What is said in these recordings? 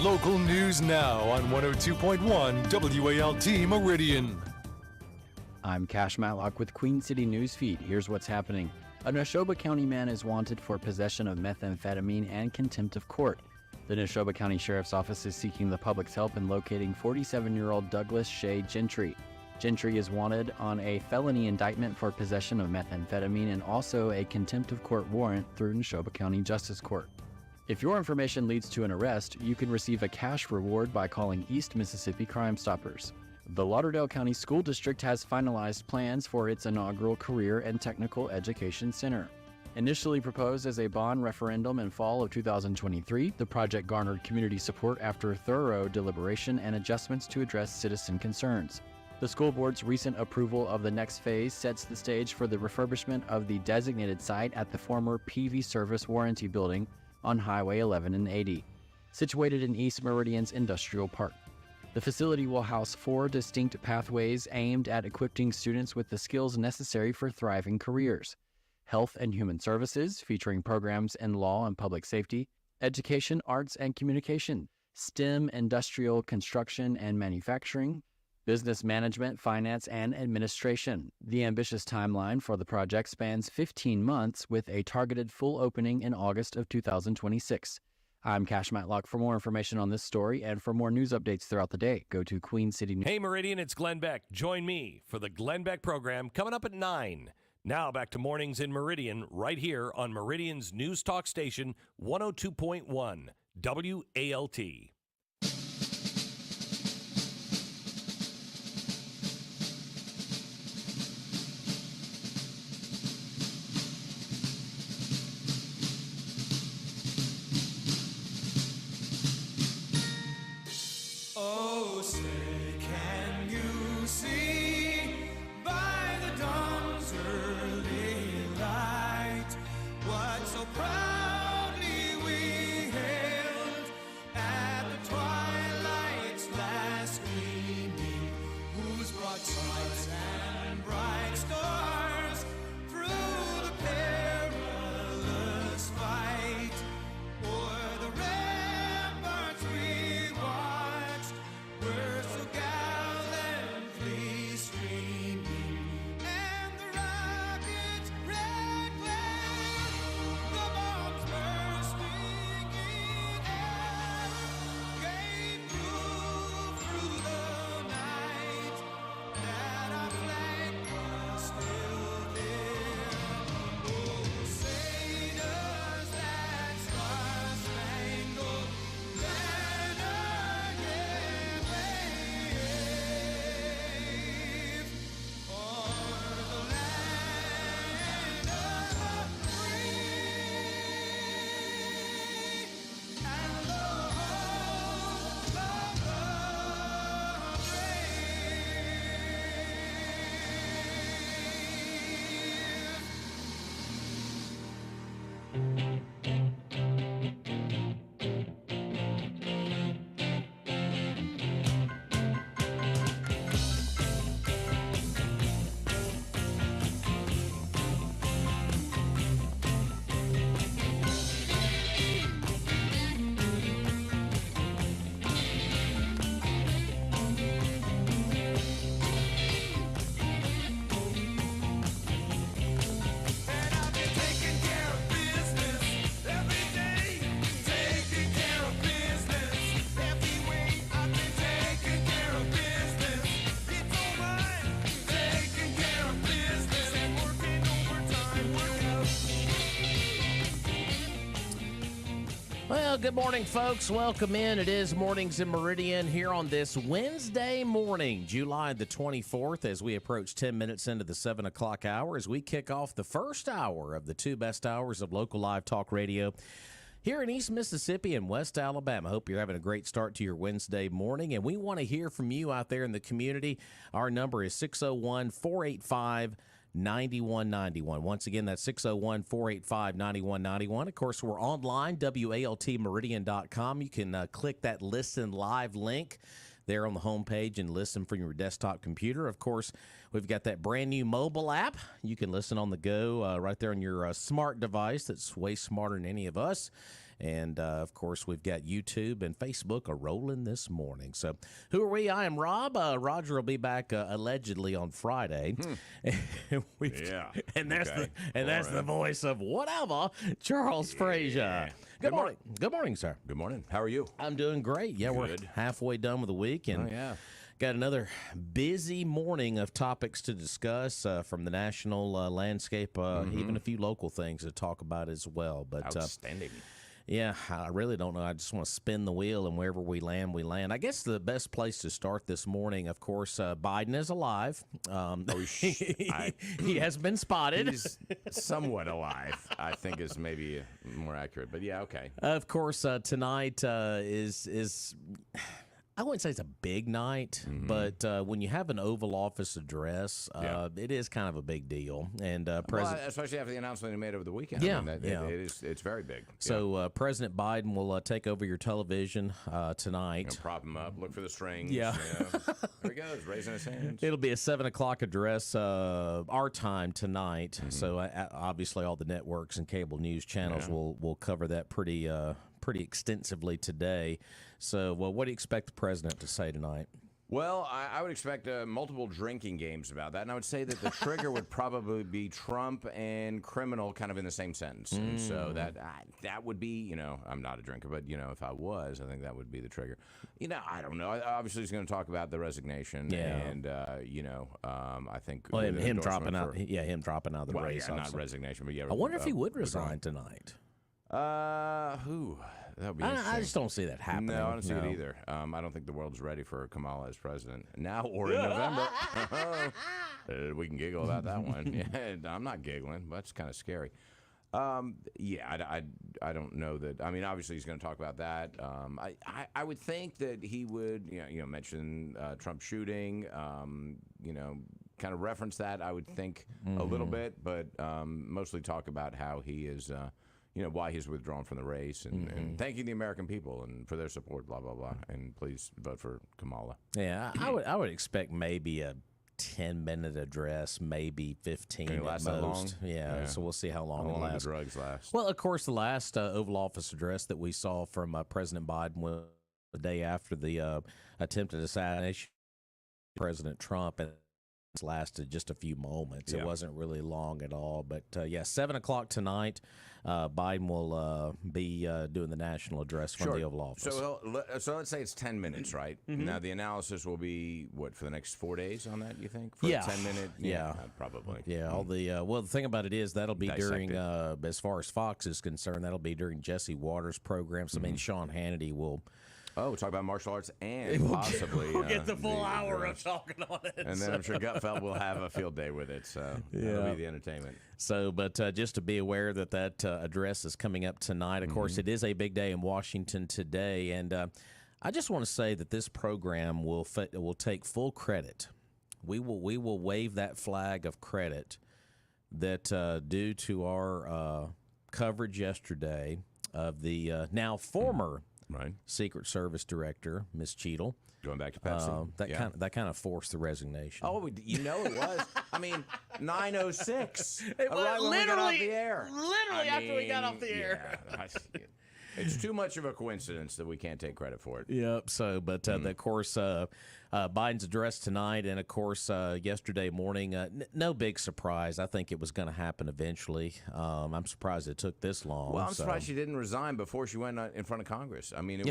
Local news now on 102.1 WALT Meridian. I'm Cash Matlock with Queen City News Feed. Here's what's happening. A Neshoba County man is wanted for possession of methamphetamine and contempt of court. The Neshoba County Sheriff's Office is seeking the public's help in locating 47-year-old Douglas Shea Gentry. Gentry is wanted on a felony indictment for possession of methamphetamine and also a contempt of court warrant through Neshoba County Justice Court. If your information leads to an arrest, you can receive a cash reward by calling East Mississippi Crime Stoppers. The Lauderdale County School District has finalized plans for its inaugural Career and Technical Education Center. Initially proposed as a bond referendum in fall of 2023, the project garnered community support after thorough deliberation and adjustments to address citizen concerns. The school board's recent approval of the next phase sets the stage for the refurbishment of the designated site at the former PV Service Warranty Building on Highway 11 and 80, situated in East Meridian's Industrial Park. The facility will house 4 distinct pathways aimed at equipping students with the skills necessary for thriving careers: health and human services, featuring programs in law and public safety, education, arts and communication, STEM, industrial construction and manufacturing, business management, finance, and administration. The ambitious timeline for the project spans 15 months with a targeted full opening in August of 2026. I'm Cash Matlock. For more information on this story and for more news updates throughout the day, go to Queen City News. Hey Meridian, it's Glenn Beck. Join me for the Glenn Beck program coming up at 9. Now back to Mornings in Meridian right here on Meridian's News Talk Station 102.1 WALT. Oh, say, can you see by the dawn's early light what so proudly we hailed at the twilight's last gleaming, whose broad stripes and bright stars through the perilous fight o'er the ramparts we watched were so gallantly streaming, and the rocket's red glare, the bombs bursting in air, gave proof through the night that our flag was still there. Oh, say does that star-spangled banner yet wave o'er the land of the free and the home of the And I've been taking care of business every day, taking care of business every way. I've been taking care of business. It's all right, taking care of business and working overtime. Work out. Well, good morning, folks. Welcome in. It is Mornings in Meridian here on this Wednesday morning, July the 24th, as we approach 10 minutes into the 7 o'clock hour, as we kick off the first hour of the 2 best hours of local live talk radio here in East Mississippi and West Alabama. Hope you're having a great start to your Wednesday morning, and we want to hear from you out there in the community. Our number is 601-485-9191. Once again, that's 601-485-9191. Of course, we're online, WALTmeridian.com. You can click that Listen Live link there on the homepage and listen from your desktop computer. Of course, we've got that brand new mobile app. You can listen on the go right there on your smart device that's way smarter than any of us. And, of course, we've got YouTube and Facebook are rolling this morning. So who are we? I am Rob. Roger will be back allegedly on Friday. Yeah. And that's Okay. that's the voice of whatever, Charles Frazier. Good morning. Good morning, sir. Good morning. How are you? I'm doing great. Yeah, we're Good. halfway done with the week, and got another busy morning of topics to discuss from the national landscape, even a few local things to talk about as well. But Outstanding. yeah, I really don't know. I just want to spin the wheel, and wherever we land, we land. I guess the best place to start this morning, of course, Biden is alive. He has been spotted. He's somewhat alive, I think is maybe more accurate. But yeah, okay. Of course, tonight is I wouldn't say it's a big night, but when you have an Oval Office address, it is kind of a big deal. And President, Especially after the announcement he made over the weekend. Yeah, I mean, it's very big. so President Biden will take over your television tonight. Prop him up, look for the strings. Yeah. There he goes, raising his hands. It'll be a 7:00 address, our time tonight. So obviously, all the networks and cable news channels will cover that pretty extensively today. So, what do you expect the president to say tonight? Well, I would expect multiple drinking games about that, and I would say that the trigger would probably be Trump and criminal kind of in the same sentence. And so that would be, I'm not a drinker, but, if I was, I think that would be the trigger. I don't know. Obviously, he's going to talk about the resignation, and, I think... Well, him dropping out of the race. Yeah, not resignation, but yeah. I wonder if he would resign tonight. Who? That would be I just don't see that happening. No, I don't see it either. I don't think the world's ready for Kamala as president now or in November. We can giggle about that one. Yeah, I'm not giggling, but it's kind of scary. I don't know that. I mean, obviously he's going to talk about that. I would think that he would, mention Trump shooting. Kind of reference that. I would think a little bit, but mostly talk about how he is. Why he's withdrawn from the race and thanking the American people and for their support, blah, blah, blah. And please vote for Kamala. Yeah, I would expect maybe a 10-minute address, maybe 15 Can it at last most. that long? Yeah, so we'll see how long it the lasts. drugs last. Well, of course, the last Oval Office address that we saw from President Biden was the day after the attempted assassination of President Trump, and it's lasted just a few moments. It wasn't really long at all. But, 7:00 tonight, Biden will be doing the national address from the Oval Office. So let's say it's 10 minutes, right? Now, the analysis will be, for the next 4 days on that, you think? For a 10-minute? Yeah. Probably. Yeah, all the the thing about it is that'll be Dissect during, as far as Fox is concerned, that'll be during Jesse Waters' program. So, I mean, Sean Hannity will... Oh, talk about martial arts and possibly... We'll get the full hour of talking on it. And then I'm sure Gutfeld will have a field day with it, so that'll be the entertainment. So, but just to be aware that address is coming up tonight. Of course, it is a big day in Washington today, and I just want to say that this program will take full credit. We will wave that flag of credit that due to our coverage yesterday of the now former Secret Service Director, Miss Cheadle. Going back to Pepsi. That kind of forced the resignation. Oh, it was. I mean, 9:06. It was right when we got off the air. Literally after we got off the air. It's too much of a coincidence that we can't take credit for it. Yep. So, but of course, Biden's address tonight, and of course, yesterday morning. No big surprise. I think it was going to happen eventually. I'm surprised it took this long. Well, I'm surprised she didn't resign before she went in front of Congress. I mean,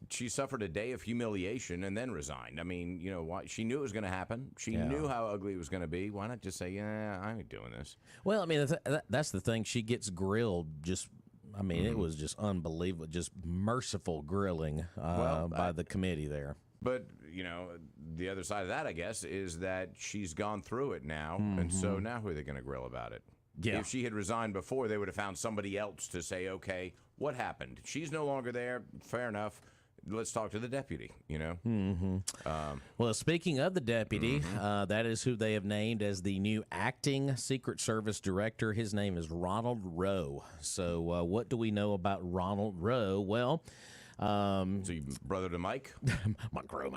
she suffered a day of humiliation and then resigned. I mean, she knew it was going to happen. She knew how ugly it was going to be. Why not just say, "Yeah, I ain't doing this"? Well, I mean, that's the thing. She gets grilled just. I mean, it was just unbelievable, just merciful grilling by the committee there. But, the other side of that, I guess, is that she's gone through it now, and so now who are they going to grill about it? Yeah. If she had resigned before, they would have found somebody else to say, okay, what happened? She's no longer there. Fair enough. Let's talk to the deputy, Well, speaking of the deputy, that is who they have named as the new acting Secret Service director. His name is Ronald Rowe. So what do we know about Ronald Rowe? Well, So you brother to Mike? Micro.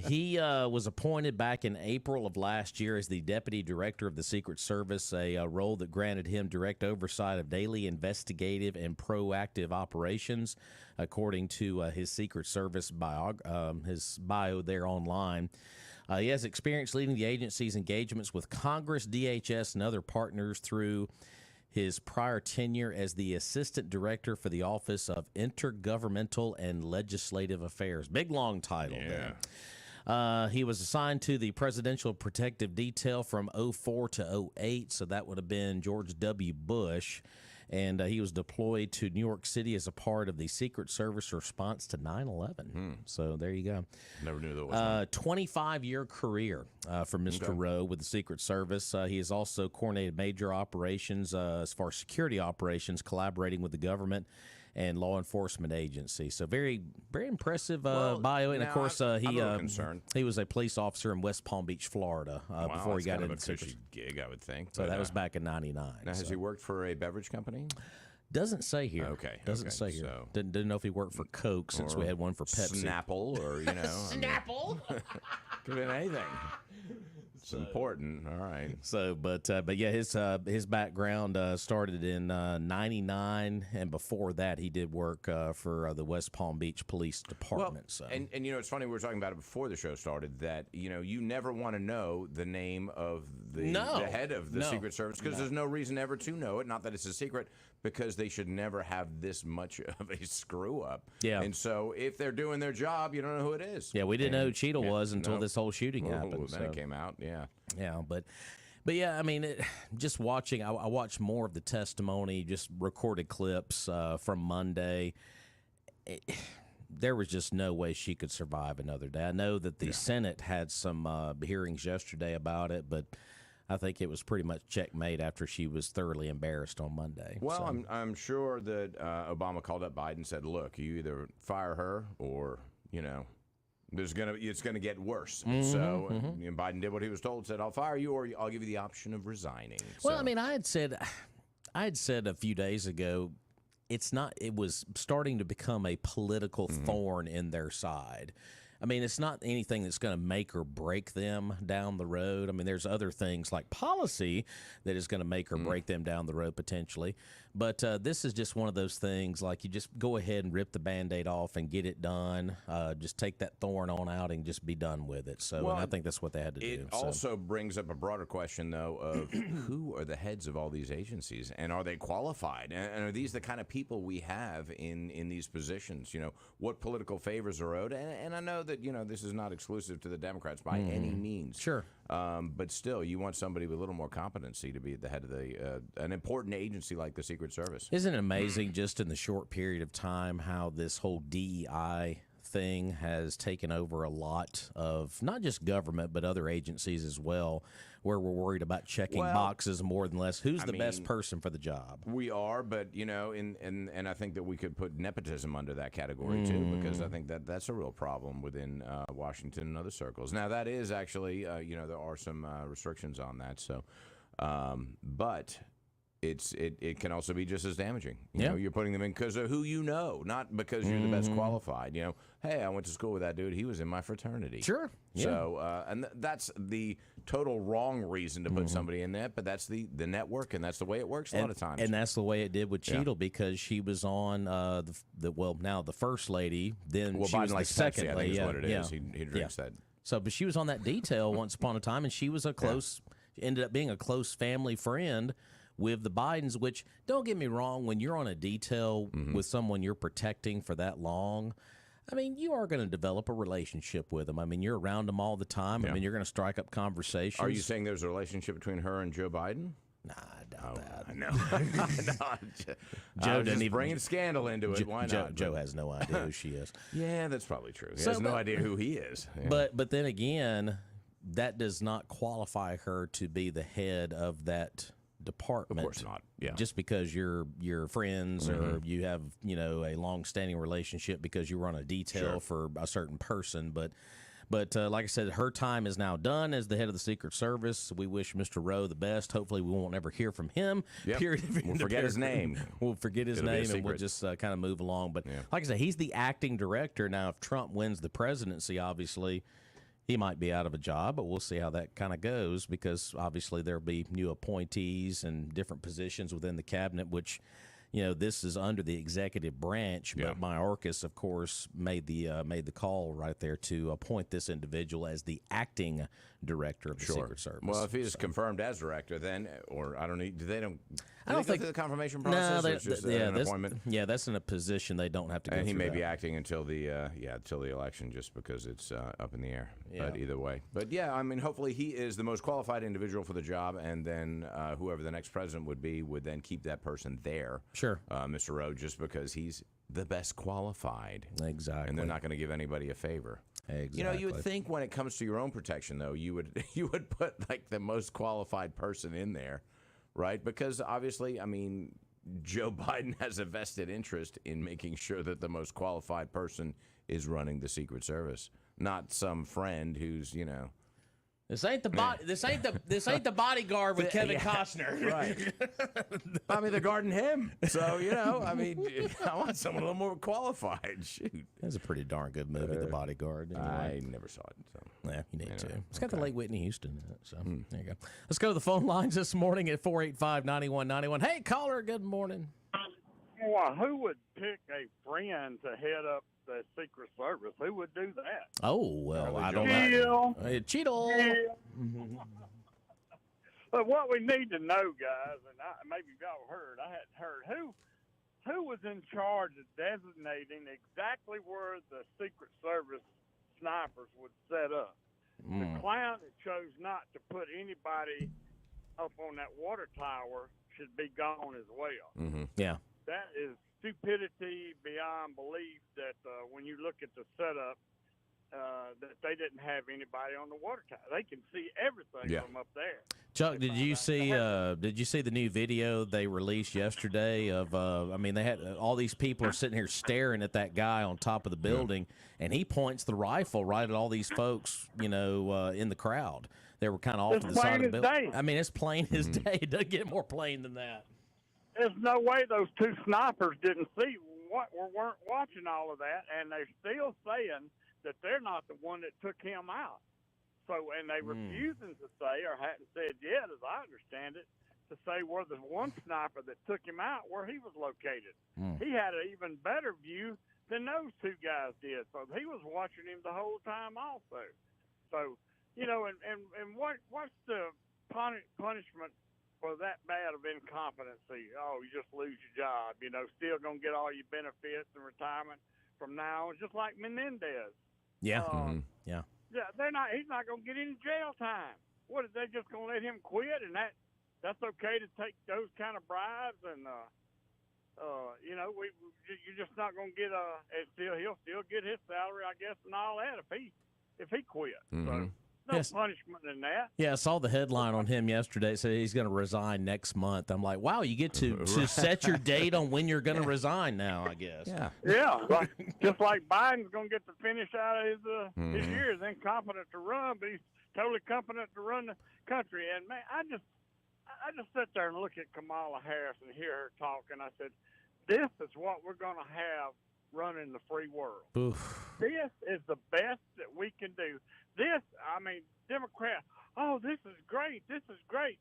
He was appointed back in April of last year as the Deputy Director of the Secret Service, a role that granted him direct oversight of daily investigative and proactive operations, according to his Secret Service his bio there online. He has experience leading the agency's engagements with Congress, DHS, and other partners through his prior tenure as the Assistant Director for the Office of Intergovernmental and Legislative Affairs. Big, long title there. He was assigned to the Presidential Protective Detail from 04 to 08, so that would have been George W. Bush. And he was deployed to New York City as a part of the Secret Service response to 9/11. So there you go. Never knew that was 25-year career for Mr. Rowe with the Secret Service. He has also coordinated major operations as far as security operations, collaborating with the government and law enforcement agencies. So very, very impressive bio. And, of course, he was a police officer in West Palm Beach, Florida, before he got into the cushy gig, I would think. So that was back in 99. Now, has he worked for a beverage company? Doesn't say here. Okay. Doesn't say here. So. Didn't know if he worked for Coke since we had one for Pepsi. Snapple or, Snapple? Could have been anything. It's important. All right. So, but yeah, his background started in 99, and before that, he did work for the West Palm Beach Police Department. Well, and it's funny, we were talking about it before the show started, that you never want to know the name of the head of the Secret Service, because there's no reason ever to know it. Not that it's a secret, because they should never have this much of a screw up. Yeah. And so if they're doing their job, you don't know who it is. Yeah, we didn't know who Cheadle was until this whole shooting happened. Then it came out. Yeah. Yeah, but yeah, I mean, just watching, I watched more of the testimony, just recorded clips from Monday. There was just no way she could survive another day. I know that the Senate had some hearings yesterday about it, but I think it was pretty much checkmate after she was thoroughly embarrassed on Monday. Well, so. I'm sure that Obama called up Biden and said, look, you either fire her or, it's gonna get worse. So Biden did what he was told, said, I'll fire you or I'll give you the option of resigning. Well, I mean, I had said a few days ago, it was starting to become a political thorn in their side. I mean, it's not anything that's going to make or break them down the road. I mean, there's other things like policy that is going to make or break them down the road potentially. But this is just one of those things, like you just go ahead and rip the Band-Aid off and get it done. Just take that thorn on out and just be done with it. So and I think that's what they had to do. It also brings up a broader question, though, of who are the heads of all these agencies, and are they qualified? And are these the kind of people we have in these positions? What political favors are owed? And I know that, this is not exclusive to the Democrats by any means. Sure. But still, you want somebody with a little more competency to be at the head of an important agency like the Secret Service. Isn't it amazing just in the short period of time how this whole DEI thing has taken over a lot of not just government but other agencies as well, where we're worried about checking boxes more than less. Who's the best person for the job? We are, but and I think that we could put nepotism under that category too, because I think that's a real problem within Washington and other circles. Now that is actually there are some restrictions on that. So, but. It can also be just as damaging. You're putting them in because of who you know, not because you're the best qualified. Hey, I went to school with that dude. He was in my fraternity. Sure. Yeah. So, and that's the total wrong reason to put somebody in that, but that's the network, and that's the way it works a lot of times. And that's the way it did with Cheadle because she was on now the first lady, then she was the second Pepsi, I think lady. is what it is. He drinks that. So, but she was on that detail once upon a time, and she was ended up being a close family friend with the Bidens, which, don't get me wrong, when you're on a detail with someone you're protecting for that long, I mean, you are going to develop a relationship with them. I mean, you're around them all the time. Yeah. I mean, you're going to strike up conversations. Are you saying there's a relationship between her and Joe Biden? Nah, I doubt that. No. Joe didn't even bringing scandal into it. Why not? Joe has no idea who she is. Yeah, that's probably true. He has no idea who he is. Yeah. But then again, that does not qualify her to be the head of that department. Of course not. Yeah. Just because you're friends or you have, a long-standing relationship because you were on a detail for a certain person. But But like I said, her time is now done as the head of the Secret Service. We wish Mr. Rowe the best. Hopefully, we won't ever hear from him. Yep. Period. We'll forget his name. We'll forget his It'll be a name, and we'll secret. just kind of move along. But like I said, he's the acting director. Now, if Trump wins the presidency, obviously, he might be out of a job, but we'll see how that kind of goes because obviously there'll be new appointees and different positions within the cabinet, which, this is under the executive branch. But Mayorkas, of course, made the call right there to appoint this individual as the acting director of the Secret Service. Well, if he is confirmed as director, then, or I don't know, do they go think through the confirmation process? No, or it's just an appointment? That's in a position they don't have to go And he through may that. be acting until the election, just because it's up in the air. Yeah. But either way, hopefully he is the most qualified individual for the job, and then whoever the next president would be would then keep that person there. Sure, Mr. Rowe, just because he's the best qualified. Exactly. And they're not going to give anybody a favor. Exactly. You would think when it comes to your own protection, though, you would put like the most qualified person in there, right? Because obviously, Joe Biden has a vested interest in making sure that the most qualified person is running the Secret Service, not some friend who's, This ain't the body. This ain't the bodyguard with Kevin Costner. Right. They're guarding him. So, I want someone a little more qualified. Shoot. That's a pretty darn good movie, The Bodyguard. Anyway. I never saw it. So. Yeah, you need to. It's got the late Whitney Houston in it. So there you go. Let's go to the phone lines this morning at 485-9191. Hey, caller, good morning. Well, who would pick a friend to head up the Secret Service? Who would do that? Oh, well, I don't know. Cheeto. But what we need to know, guys, and maybe y'all heard, I hadn't heard, who was in charge of designating exactly where the Secret Service snipers would set up? The clown that chose not to put anybody up on that water tower should be gone as well. Mm-hmm. Yeah. That is stupidity beyond belief that when you look at the setup, that they didn't have anybody on the water tower. They can see everything from up there. Chuck, did you see the new video they released yesterday of they had all these people are sitting here staring at that guy on top of the building, and he points the rifle right at all these folks, in the crowd. They were kind of off to the side of the building. It's plain as day. It doesn't get more plain than that. There's no way those two snipers didn't see weren't watching all of that, and they're still saying that they're not the one that took him out. So, and they refusing to say, or hadn't said yet, as I understand it, to say where the one sniper that took him out, where he was located. He had an even better view than those two guys did. So he was watching him the whole time also. So, and what's the punishment for that bad of incompetency? Oh, you just lose your job. Still going to get all your benefits and retirement from now on, just like Menendez. Yeah. Yeah, he's not going to get any jail time. What, is they just going to let him quit, and that's okay to take those kind of bribes? And you're just not going to get he'll still get his salary, I guess, and all that if he quit. So no punishment in that. Yeah, I saw the headline on him yesterday. It said he's going to resign next month. I'm like, wow, you get to set your date on when you're going to resign now, I guess. Yeah, just like Biden's going to get to finish out his years, incompetent to run, but he's totally competent to run the country. And man, I just sit there and look at Kamala Harris and hear her talk, and I said, this is what we're going to have running the free world. Oof. This is the best that we can do. Democrats, this is great. This is great.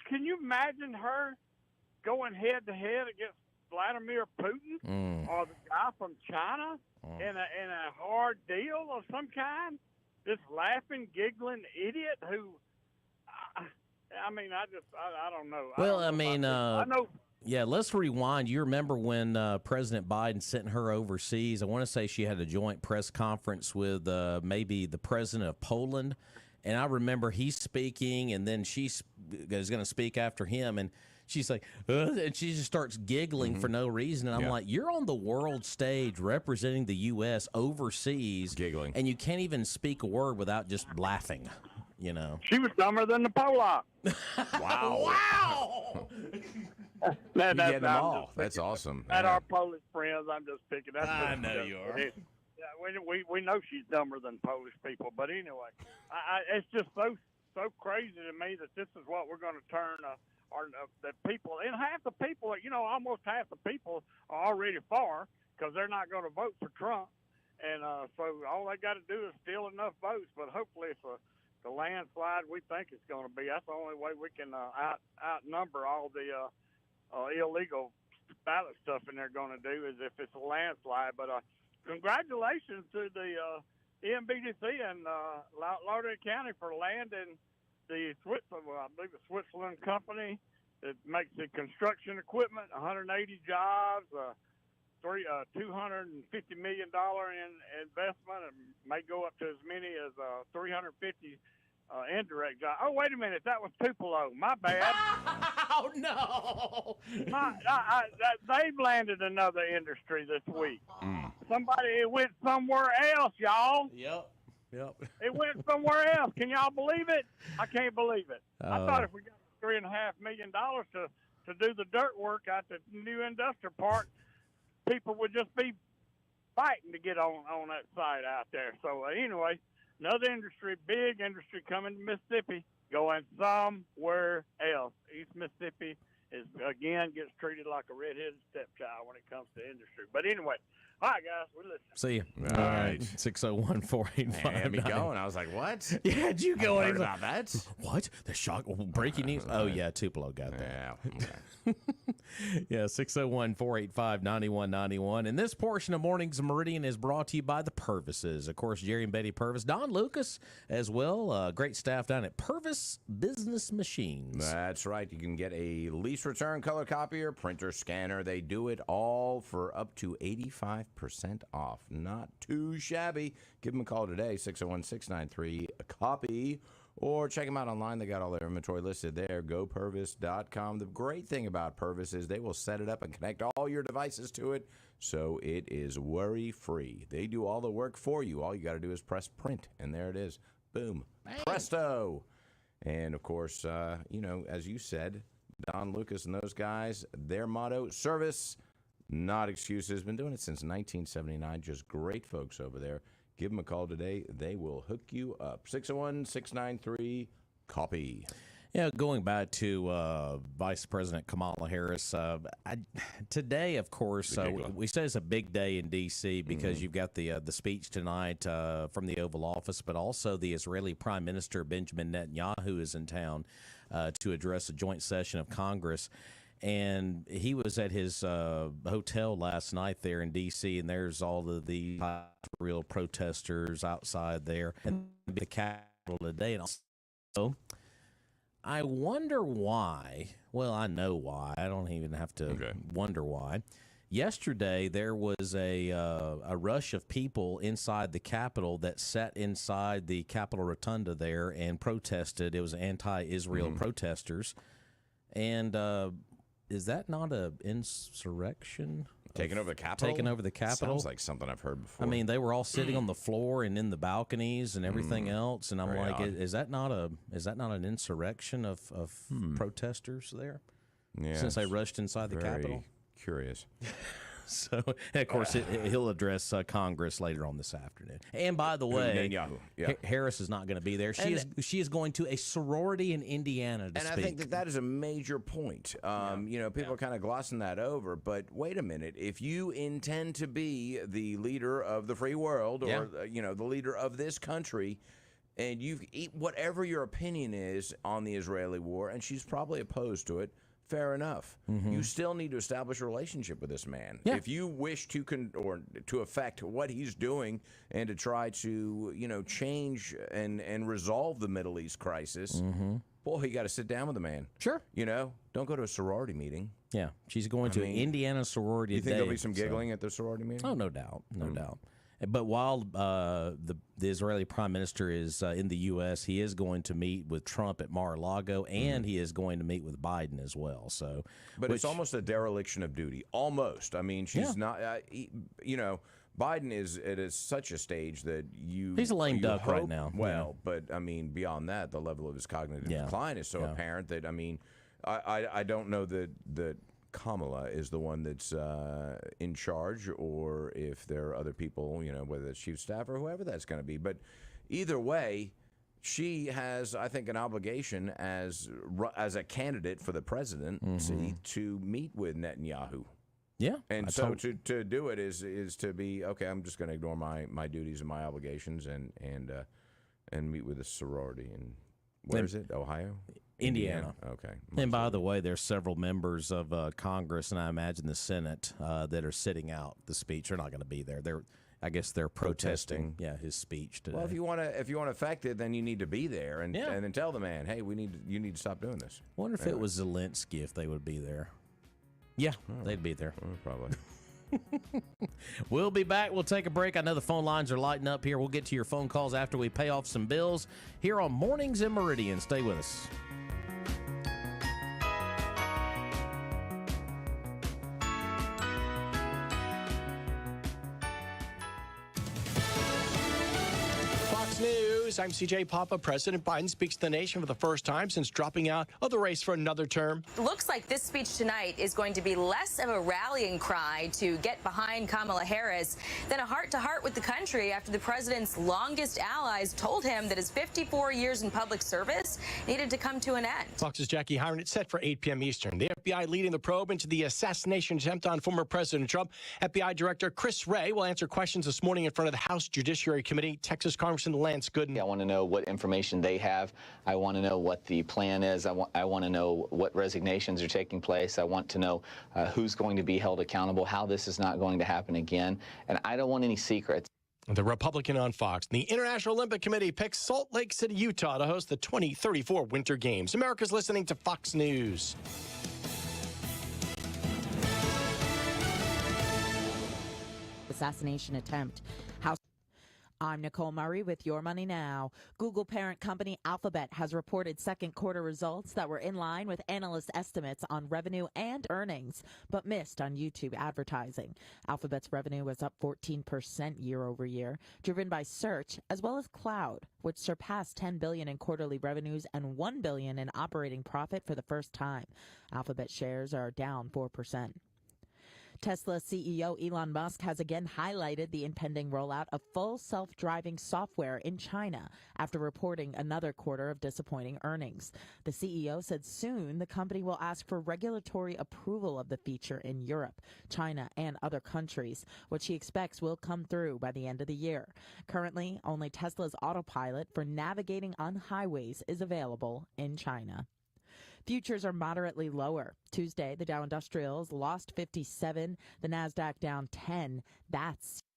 Can you imagine her going head-to-head against Vladimir Putin or the guy from China in a hard deal of some kind? This laughing, giggling idiot who, I don't know. Well, I know. Yeah, let's rewind. You remember when President Biden sent her overseas? I want to say she had a joint press conference with maybe the president of Poland. And I remember he's speaking, and then she is going to speak after him. And she's like, and she just starts giggling for no reason. And I'm like, you're on the world stage representing the U.S. overseas. Giggling. And you can't even speak a word without just laughing, She was dumber than the Polak. Wow. Wow! You get them all. That's awesome. At our Polish friends, I'm just picking. I know you are. we know she's dumber than Polish people, but anyway, it's just so crazy to me that this is what we're going to turn the people, and half the people, almost half the people are already for, because they're not going to vote for Trump, and so all they got to do is steal enough votes. But hopefully, it's the landslide we think it's going to be. That's the only way we can outnumber all the illegal ballot stuff and they're going to do is if it's a landslide. But congratulations to the EMBDC and Lauderdale County for landing the Switzerland company that makes the construction equipment, 180 jobs, $250 million in investment, and may go up to as many as 350 indirect jobs. Oh, wait a minute, that was Tupelo. My bad. Oh no! They've landed another industry this week. Somebody went somewhere else, y'all. Yep. It went somewhere else. Can y'all believe it? I can't believe it. I thought if we got $3.5 million to do the dirt work at the new industrial park, people would just be fighting to get on that site out there. So anyway, another industry, big industry coming to Mississippi, going somewhere else. East Mississippi gets treated like a redheaded stepchild when it comes to industry. But anyway, all right, guys, we listen. See you. All right. 601-485. Had me going. I was like, what? Yeah, did you go? Heard about that? What? The shock. Breaking news. Oh, yeah, Tupelo got that. Yeah. Okay. Yeah, 601-485-9191. And this portion of Mornings Meridian is brought to you by the Purvises. Of course, Jerry and Betty Purvis. Don Lucas as well. Great staff down at Purvis Business Machines. That's right. You can get a lease return color copier, printer, scanner. They do it all for up to 85% off. Not too shabby. Give them a call today, 601-693-COPY. Or check them out online. They got all their inventory listed there. GoPurvis.com. The great thing about Purvis is they will set it up and connect all your devices to it, so it is worry-free. They do all the work for you. All you got to do is press print, and there it is. Boom. Presto. And, of course, as you said, Don Lucas and those guys, their motto, service, not excuses. Been doing it since 1979. Just great folks over there. Give them a call today. They will hook you up. 601-693-COPY. Yeah, going back to Vice President Kamala Harris, today, of course, we say it's a big day in D.C. because you've got the speech tonight from the Oval Office, but also the Israeli Prime Minister Benjamin Netanyahu is in town to address a joint session of Congress. And he was at his hotel last night there in D.C., and there's all of the real protesters outside there and the Capitol today. And also, I wonder why. Well, I know why. I don't even have to wonder why. Yesterday, there was a rush of people inside the Capitol that sat inside the Capitol Rotunda there and protested. It was anti-Israel protesters. And is that not an insurrection? Taking over the Capitol? Taking over the Capitol? Sounds like something I've heard before. I mean, they were all sitting on the floor and in the balconies and everything else, and I'm Very like, odd. is that not an insurrection of protesters there? Yeah, Since they rushed inside the Capitol? Curious. So, and of course, he'll address Congress later on this afternoon. And by the way, Netanyahu, yeah. Harris is not going to be there. She is going to a sorority in Indiana to And speak. I think that is a major point. People are kind of glossing that over. But wait a minute. If you intend to be the leader of the free world or, the leader of this country, and whatever your opinion is on the Israeli war, and she's probably opposed to it, fair enough. You still need to establish a relationship with this man. Yeah. If you wish to to affect what he's doing and to try to change and resolve the Middle East crisis, boy, you got to sit down with the man. Sure. Don't go to a sorority meeting. Yeah, she's going to Indiana sorority. You think there'll be some giggling at the sorority meeting? Oh, no doubt, no doubt. But while the Israeli Prime Minister is in the U.S., he is going to meet with Trump at Mar-a-Lago, and he is going to meet with Biden as well. So, But it's almost a dereliction of duty. Almost. I mean, she's not. Biden is at such a stage that he's a lame duck right hope- now. Well, but I mean, beyond that, the level of his cognitive decline is so apparent that I mean, I don't know that Kamala is the one that's in charge, or if there are other people, whether it's chief of staff or whoever that's going to be. But either way, she has, I think, an obligation as a candidate for the presidency to meet with Netanyahu. Yeah. And so to do it is to be, okay, I'm just going to ignore my duties and my obligations and meet with the sorority. And where is it? Ohio? Indiana. Okay. And by the way, there's several members of Congress, and I imagine the Senate, that are sitting out the speech. They're not going to be there. I guess they're protesting. Yeah, his speech today. Well, if you want to affect it, then you need to be there and then tell the man, hey, you need to stop doing this. I wonder if it was Zelensky, if they would be there. Yeah, they'd be there. Probably. We'll be back. We'll take a break. I know the phone lines are lighting up here. We'll get to your phone calls after we pay off some bills here on Mornings in Meridian. Stay with us. Fox News, I'm CJ Papa. President Biden speaks to the nation for the first time since dropping out of the race for another term. Looks like this speech tonight is going to be less of a rallying cry to get behind Kamala Harris than a heart-to-heart with the country after the president's longest allies told him that his 54 years in public service needed to come to an end. Fox's Jackie Hiron, it's set for 8 p.m. Eastern. The FBI leading the probe into the assassination attempt on former President Trump. FBI Director Chris Wray will answer questions this morning in front of the House Judiciary Committee. Texas Congressman Lance Gooden. I want to know what information they have. I want to know what the plan is. I want to know what resignations are taking place. I want to know who's going to be held accountable, how this is not going to happen again. And I don't want any secrets. The Republican on Fox. The International Olympic Committee picks Salt Lake City, Utah to host the 2034 Winter Games. America's listening to Fox News. Assassination attempt. I'm Nicole Murray with Your Money Now. Google parent company Alphabet has reported second quarter results that were in line with analyst estimates on revenue and earnings, but missed on YouTube advertising. Alphabet's revenue was up 14% year over year, driven by search as well as cloud, which surpassed $10 billion in quarterly revenues and $1 billion in operating profit for the first time. Alphabet shares are down 4%. Tesla CEO Elon Musk has again highlighted the impending rollout of full self-driving software in China after reporting another quarter of disappointing earnings. The CEO said soon the company will ask for regulatory approval of the feature in Europe, China, and other countries, which he expects will come through by the end of the year. Currently, only Tesla's autopilot for navigating on highways is available in China. Futures are moderately lower. Tuesday, the Dow Industrials lost 57, the Nasdaq down 10.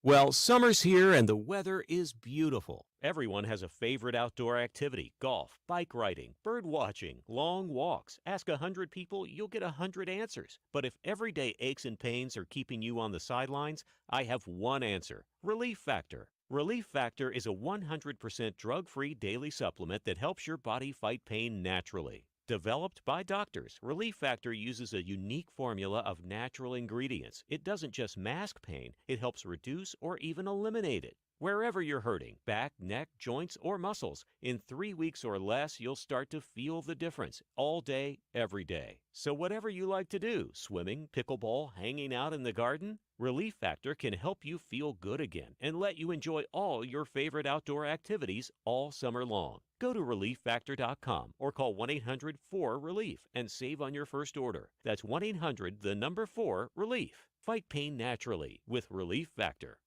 Well, summer's here and the weather is beautiful. Everyone has a favorite outdoor activity: golf, bike riding, bird watching, long walks. Ask 100 people, you'll get 100 answers. But if everyday aches and pains are keeping you on the sidelines, I have one answer: Relief Factor. Relief Factor is a 100% drug-free daily supplement that helps your body fight pain naturally. Developed by doctors, Relief Factor uses a unique formula of natural ingredients. It doesn't just mask pain, it helps reduce or even eliminate it. Wherever you're hurting, back, neck, joints, or muscles, in 3 weeks or less, you'll start to feel the difference all day, every day. So whatever you like to do, swimming, pickleball, hanging out in the garden, Relief Factor can help you feel good again and let you enjoy all your favorite outdoor activities all summer long. Go to ReliefFactor.com or call 1-800-4-RELIEF and save on your first order. That's 1-800-4-RELIEF. Fight pain naturally with Relief Factor.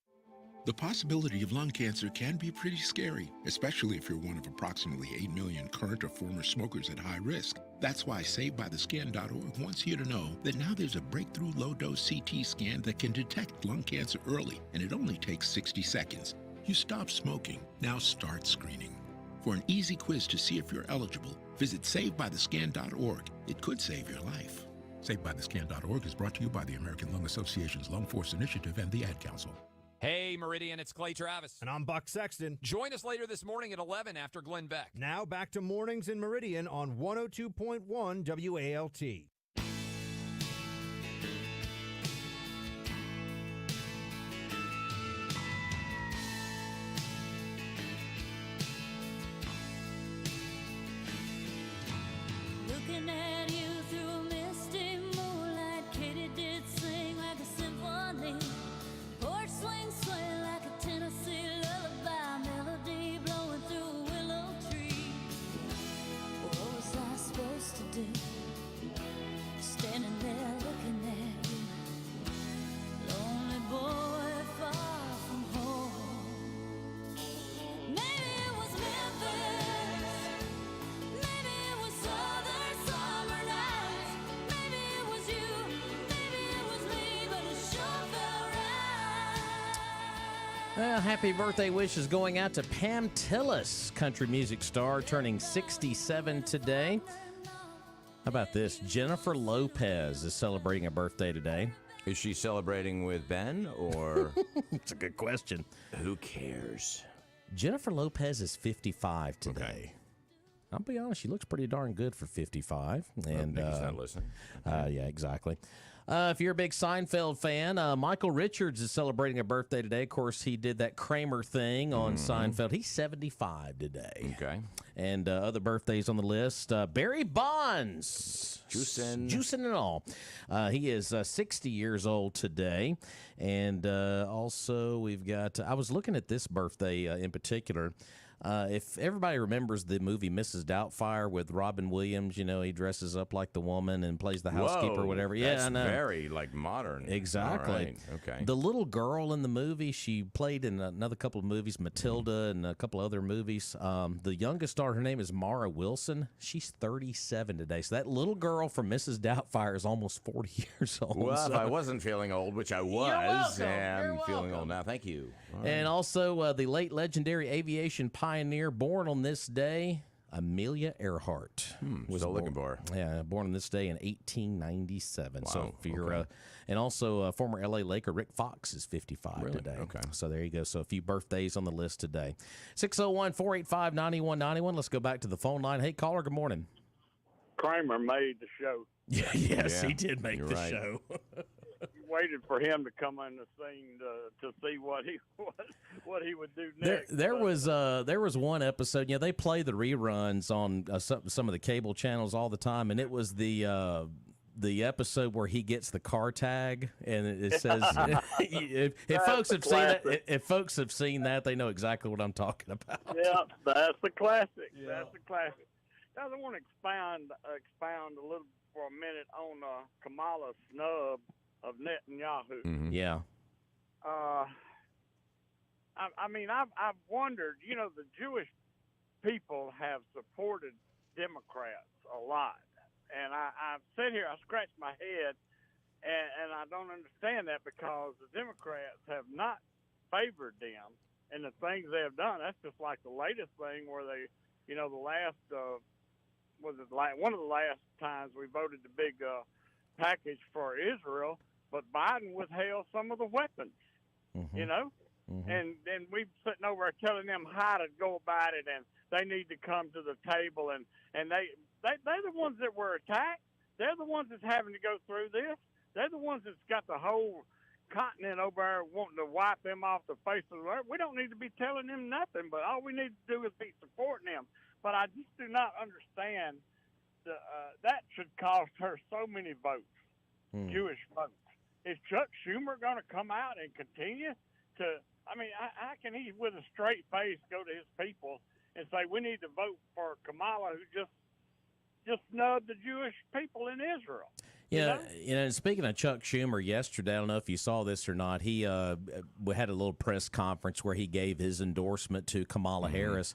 The possibility of lung cancer can be pretty scary, especially if you're one of approximately 8 million current or former smokers at high risk. That's why SaveByTheScan.org wants you to know that now there's a breakthrough low-dose CT scan that can detect lung cancer early, and it only takes 60 seconds. You stop smoking, now start screening. For an easy quiz to see if you're eligible, visit SaveByTheScan.org. It could save your life. SaveByTheScan.org is brought to you by the American Lung Association's Lung Force Initiative and the Ad Council. Hey, Meridian, it's Clay Travis. And I'm Buck Sexton. Join us later this morning at 11 after Glenn Beck. Now back to Mornings in Meridian on 102.1 WALT. Looking at you through a misty moonlight, Well, happy birthday wishes going out to Pam Tillis, country music star, turning 67 today. How about this? Jennifer Lopez is celebrating a birthday today. Is she celebrating with Ben or? It's a good question. Who cares? Jennifer Lopez is 55 today. Okay. I'll be honest, she looks pretty darn good for 55. And Nikki's not listening. Yeah, exactly. If you're a big Seinfeld fan, Michael Richards is celebrating a birthday today. Of course, he did that Kramer thing on Seinfeld. He's 75 today. Okay. And other birthdays on the list, Barry Bonds. Juicing and all. He is 60 years old today. And also we've got, I was looking at this birthday in particular. If everybody remembers the movie Mrs. Doubtfire with Robin Williams, you know, he dresses up like the woman and plays the housekeeper or whatever. Yeah, that's I know. very, modern. Exactly. All right. Okay. The little girl in the movie, she played in another couple of movies, Matilda and a couple other movies. The youngest daughter, her name is Mara Wilson. She's 37 today. So that little girl from Mrs. Doubtfire is almost 40 years old. Well, so. if I wasn't feeling old, which I was, and I'm feeling old now. Thank you. All And also the late legendary aviation pioneer born on this day, Amelia Earhart. Still looking for her. Yeah, born on this day in 1897. So Wow, if you're, and also former LA Laker Rick Fox is 55 today. Okay. So there you go. So a few birthdays on the list today. 601-485-9191. Let's go back to the phone line. Hey, caller, good morning. Kramer made the show. Yes, he did make the show. Waited for him to come on the scene to see what he would do next. There was one episode. You know, they play the reruns on some of the cable channels all the time, and it was the episode where he gets the car tag, and it says, if folks have seen that, they know exactly what I'm talking about. Yeah, that's the classic. Yeah. That's the classic. Now, I want to expound a little for a minute on Kamala's snub of Netanyahu. Mm-hmm. Yeah. I mean, I've wondered. You know, the Jewish people have supported Democrats a lot, and I've sat here, I scratched my head, and I don't understand that because the Democrats have not favored them, and the things they have done. That's just like the latest thing where they, you know, the last one of the last times we voted the big package for Israel. But Biden withheld some of the weapons, you know, and then we've sitting over there telling them how to go about it, and they need to come to the table, and they're the ones that were attacked. They're the ones that's having to go through this. They're the ones that's got the whole continent over there wanting to wipe them off the face of the earth. We don't need to be telling them nothing, but all we need to do is be supporting them. But I just do not understand that should cost her so many votes, Jewish votes. Is Chuck Schumer going to come out and continue to? I mean, how can he, with a straight face, go to his people and say we need to vote for Kamala, who just snubbed the Jewish people in Israel? Yeah, you know, speaking of Chuck Schumer, yesterday, I don't know if you saw this or not, he we had a little press conference where he gave his endorsement to Kamala Harris.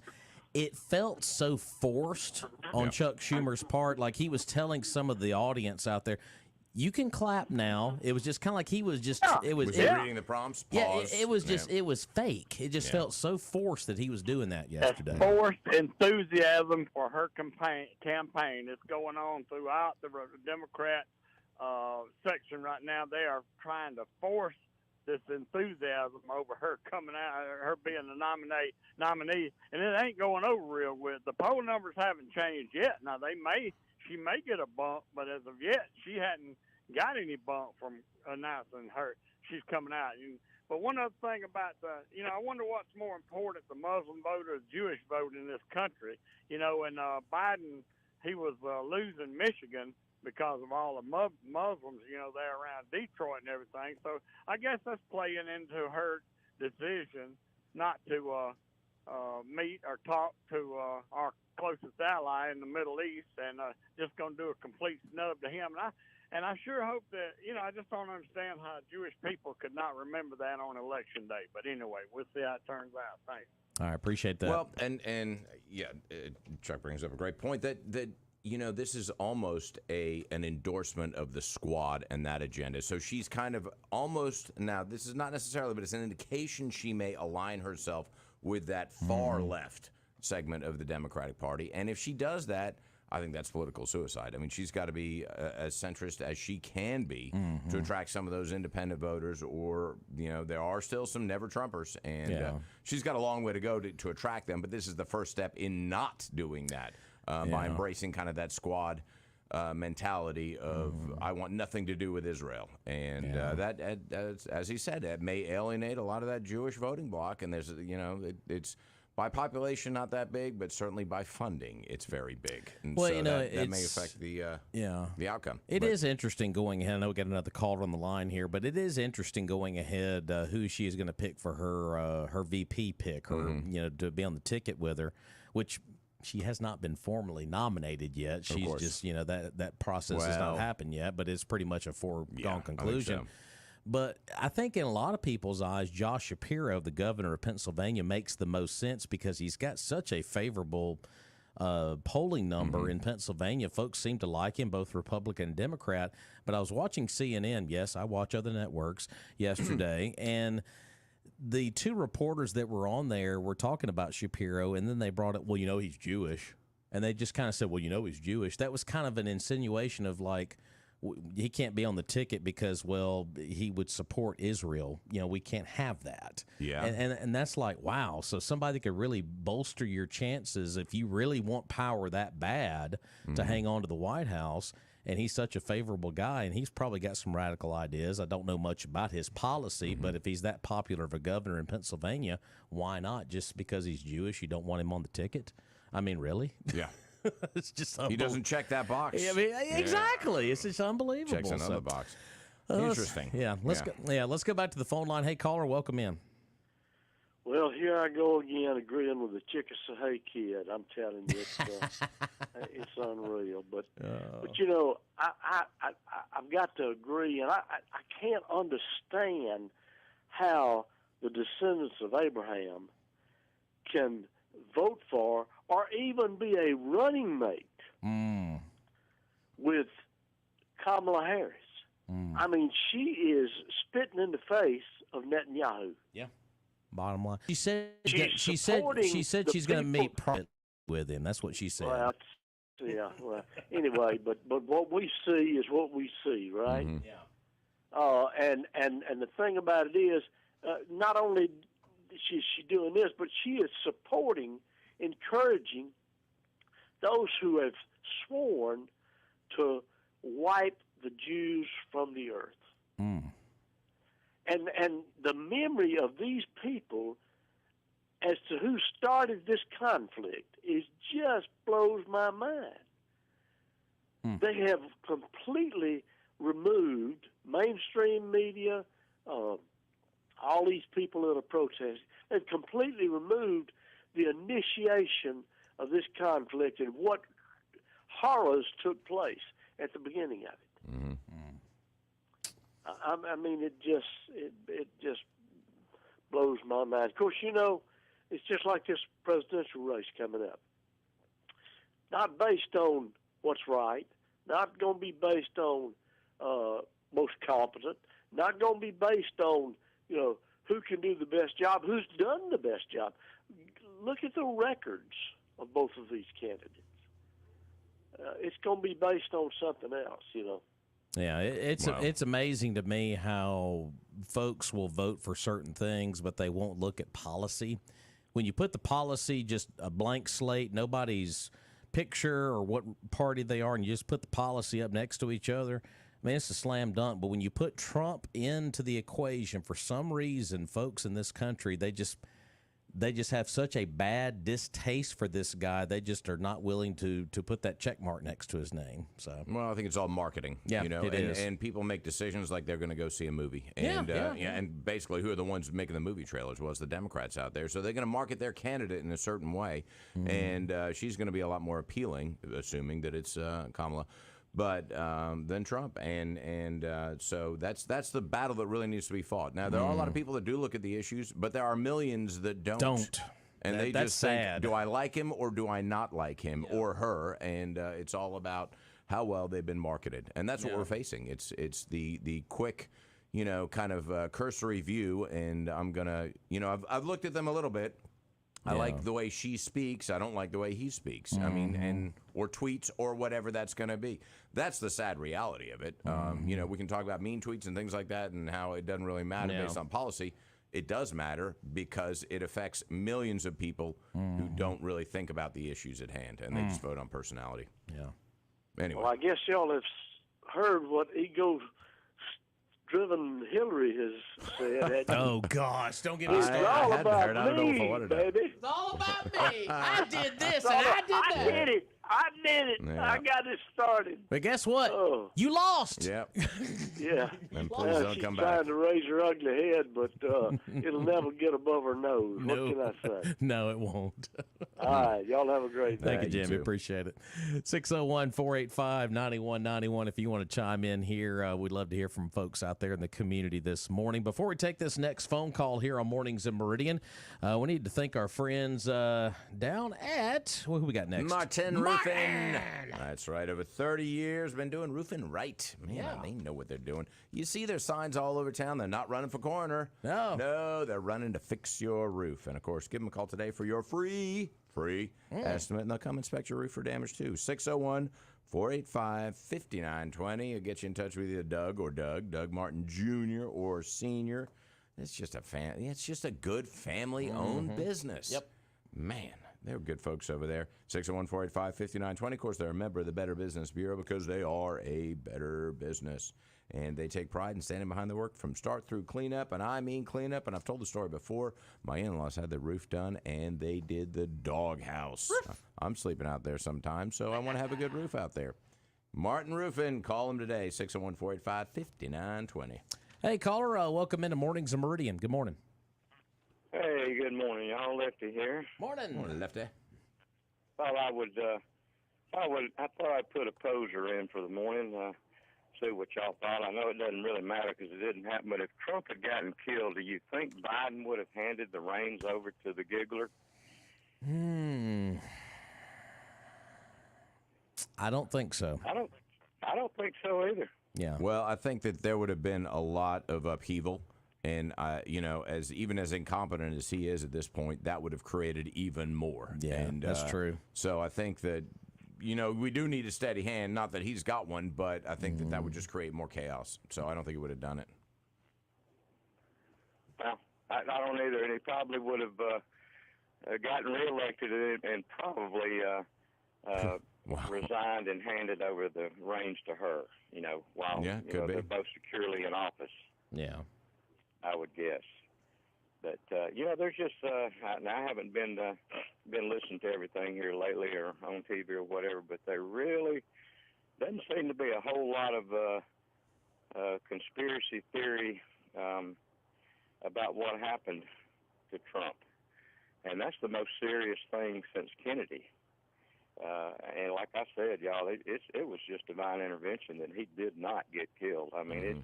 It felt so forced on Chuck Schumer's part, like he was telling some of the audience out there, you can clap now. It was just kind of like he was just. It was he reading the prompts? Pause. Yeah, it was just. It was fake. It just felt so forced that he was doing that yesterday. Forced enthusiasm for her campaign is going on throughout the Democrat section right now. They are trying to force this enthusiasm over her coming out, her being the nominee, and it ain't going over real with. The poll numbers haven't changed yet. Now she may get a bump, but as of yet, she hadn't got any bump from announcing her she's coming out. But one other thing about I wonder what's more important, the Muslim vote or the Jewish vote in this country. You know, and Biden, he was losing Michigan because of all the Muslims, you know, there around Detroit and everything. So I guess that's playing into her decision not to meet or talk to our closest ally in the Middle East, and just going to do a complete snub to him. And I sure hope that, I just don't understand how Jewish people could not remember that on Election Day. But anyway, we'll see how it turns out. Thanks. I appreciate that. Well, and Chuck brings up a great point that this is almost an endorsement of the squad and that agenda. So she's kind of almost, now this is not necessarily, but it's an indication she may align herself with that far left segment of the Democratic Party. And if she does that, I think that's political suicide. I mean, she's got to be as centrist as she can be to attract some of those independent voters, or, there are still some never-Trumpers, and she's got a long way to go to attract them, but this is the first step in not doing that by embracing kind of that squad mentality of I want nothing to do with Israel. And that, as he said, that may alienate a lot of that Jewish voting bloc, and there's, it's by population not that big, but certainly by funding it's very big. And well, so that may affect the outcome. It is interesting going ahead. I know we got another caller on the line here, but it is interesting going ahead who she is going to pick for her VP pick, or to be on the ticket with her, which she has not been formally nominated yet. She's just that process has not happened yet, but it's pretty much a foregone conclusion. But I think in a lot of people's eyes, Josh Shapiro, the governor of Pennsylvania, makes the most sense because he's got such a favorable polling number in Pennsylvania. Folks seem to like him, both Republican and Democrat. But I was watching CNN. Yes, I watch other networks yesterday. And the two reporters that were on there were talking about Shapiro, and then they brought up, well, he's Jewish. And they just kind of said, well, he's Jewish. That was kind of an insinuation of like, he can't be on the ticket because, well, he would support Israel. We can't have that. Yeah. And that's like, wow. So somebody could really bolster your chances if you really want power that bad to hang on to the White House. And he's such a favorable guy, and he's probably got some radical ideas. I don't know much about his policy, but if he's that popular of a governor in Pennsylvania, why not? Just because he's Jewish, you don't want him on the ticket? I mean, really? Yeah. It's just he doesn't check that box. I mean, exactly. It's just unbelievable. Checks another box. Interesting. Let's go back to the phone line. Hey, caller, welcome in. Well, here I go again, agreeing with the Chickasaw kid. I'm telling you, it's unreal. But I've got to agree, and I can't understand how the descendants of Abraham can vote for or even be a running mate with Kamala Harris. I mean, she is spitting in the face of Netanyahu. Yeah. Bottom line, she said she's going to meet with him. That's what she said. Well, anyway, but what we see is what we see, right? And the thing about it is, not only is she doing this, but she is supporting, encouraging those who have sworn to wipe the Jews from the earth. And the memory of these people as to who started this conflict just blows my mind. They have completely removed mainstream media, all these people that are protesting, they've completely removed the initiation of this conflict and what horrors took place at the beginning of it. I mean, it just blows my mind. Of course, it's just like this presidential race coming up. Not based on what's right, not going to be based on most competent, not going to be based on, who can do the best job, who's done the best job. Look at the records of both of these candidates. It's going to be based on something else, Yeah, it's amazing to me how folks will vote for certain things, but they won't look at policy. When you put the policy just a blank slate, nobody's picture or what party they are, and you just put the policy up next to each other, I mean, it's a slam dunk. But when you put Trump into the equation, for some reason, folks in this country, they just have such a bad distaste for this guy. They just are not willing to put that check mark next to his name. So, well, I think it's all marketing. Yeah, it is. And people make decisions like they're going to go see a movie. And and basically, who are the ones making the movie trailers? Well, it's the Democrats out there. So they're going to market their candidate in a certain way, and she's going to be a lot more appealing, assuming that it's Kamala. But than Trump, and so that's the battle that really needs to be fought. Now there are a lot of people that do look at the issues, but there are millions that don't. And they that's just sad. think, do I like him or do I not like him or her? And it's all about how well they've been marketed. And that's what we're facing. It's the quick, kind of cursory view. And I'm going to, I've looked at them a little bit. I like the way she speaks. I don't like the way he speaks. I mean, or tweets or whatever that's going to be. That's the sad reality of it. We can talk about mean tweets and things like that and how it doesn't really matter based on policy. It does matter because it affects millions of people who don't really think about the issues at hand, and they just vote on personality. Yeah. Anyway. Well, I guess y'all have heard what ego-driven Hillary has said. Oh, gosh. Don't get me It's started. all I hadn't about heard. I don't know if I wanted to. baby. It's all about me. I did this It's all and I about- did that. I did it. I did it. Yeah. I got it started. But guess what? Oh. You lost. Yep. Yeah. And please don't she's come trying back. to raise her ugly head, but it'll never get above her nose. No. What can I say? No, it won't. All right. Y'all have a great day. Thank you, Jimmy. Appreciate it. 601-485-9191. If you want to chime in here, we'd love to hear from folks out there in the community this morning. Before we take this next phone call here on Mornings in Meridian, we need to thank our friends down at, what we got next? Martin Roofing. That's right. Over 30 years, been doing roofing right. Man, they know what they're doing. You see their signs all over town. They're not running for coroner. No, they're running to fix your roof. And, of course, give them a call today for your free estimate, and they'll come inspect your roof for damage, too. 601-485-5920. It'll get you in touch with either Doug Martin Jr. or Sr. It's just a good family-owned business. Yep. Man. They're good folks over there. 601-485-5920. Of course, they're a member of the Better Business Bureau because they are a better business. And they take pride in standing behind the work from start through cleanup. And I mean cleanup. And I've told the story before. My in-laws had the roof done, and they did the doghouse. I'm sleeping out there sometimes, so I want to have a good roof out there. Martin Roofing. Call them today, 601-485-5920. Hey, caller, welcome into Mornings in Meridian. Good morning. Hey, good morning, y'all. Lefty here. Morning. Morning, Lefty. Thought I thought I'd put a poser in for the morning. See what y'all thought. I know it doesn't really matter because it didn't happen. But if Trump had gotten killed, do you think Biden would have handed the reins over to the giggler? I don't think so. I don't think so either. Yeah. Well, I think that there would have been a lot of upheaval. And, as incompetent as he is at this point, that would have created even more. Yeah, and, that's true. So I think that, we do need a steady hand. Not that he's got one, but I think that would just create more chaos. So I don't think he would have done it. Well, I don't either. And he probably would have gotten reelected and probably resigned and handed over the reins to her, while they're both securely in office. Yeah. I would guess, but there's just I haven't been listening to everything here lately or on TV or whatever, but there really doesn't seem to be a whole lot of conspiracy theory about what happened to Trump, and that's the most serious thing since Kennedy. And like I said, y'all, it was just divine intervention that he did not get killed. I mean,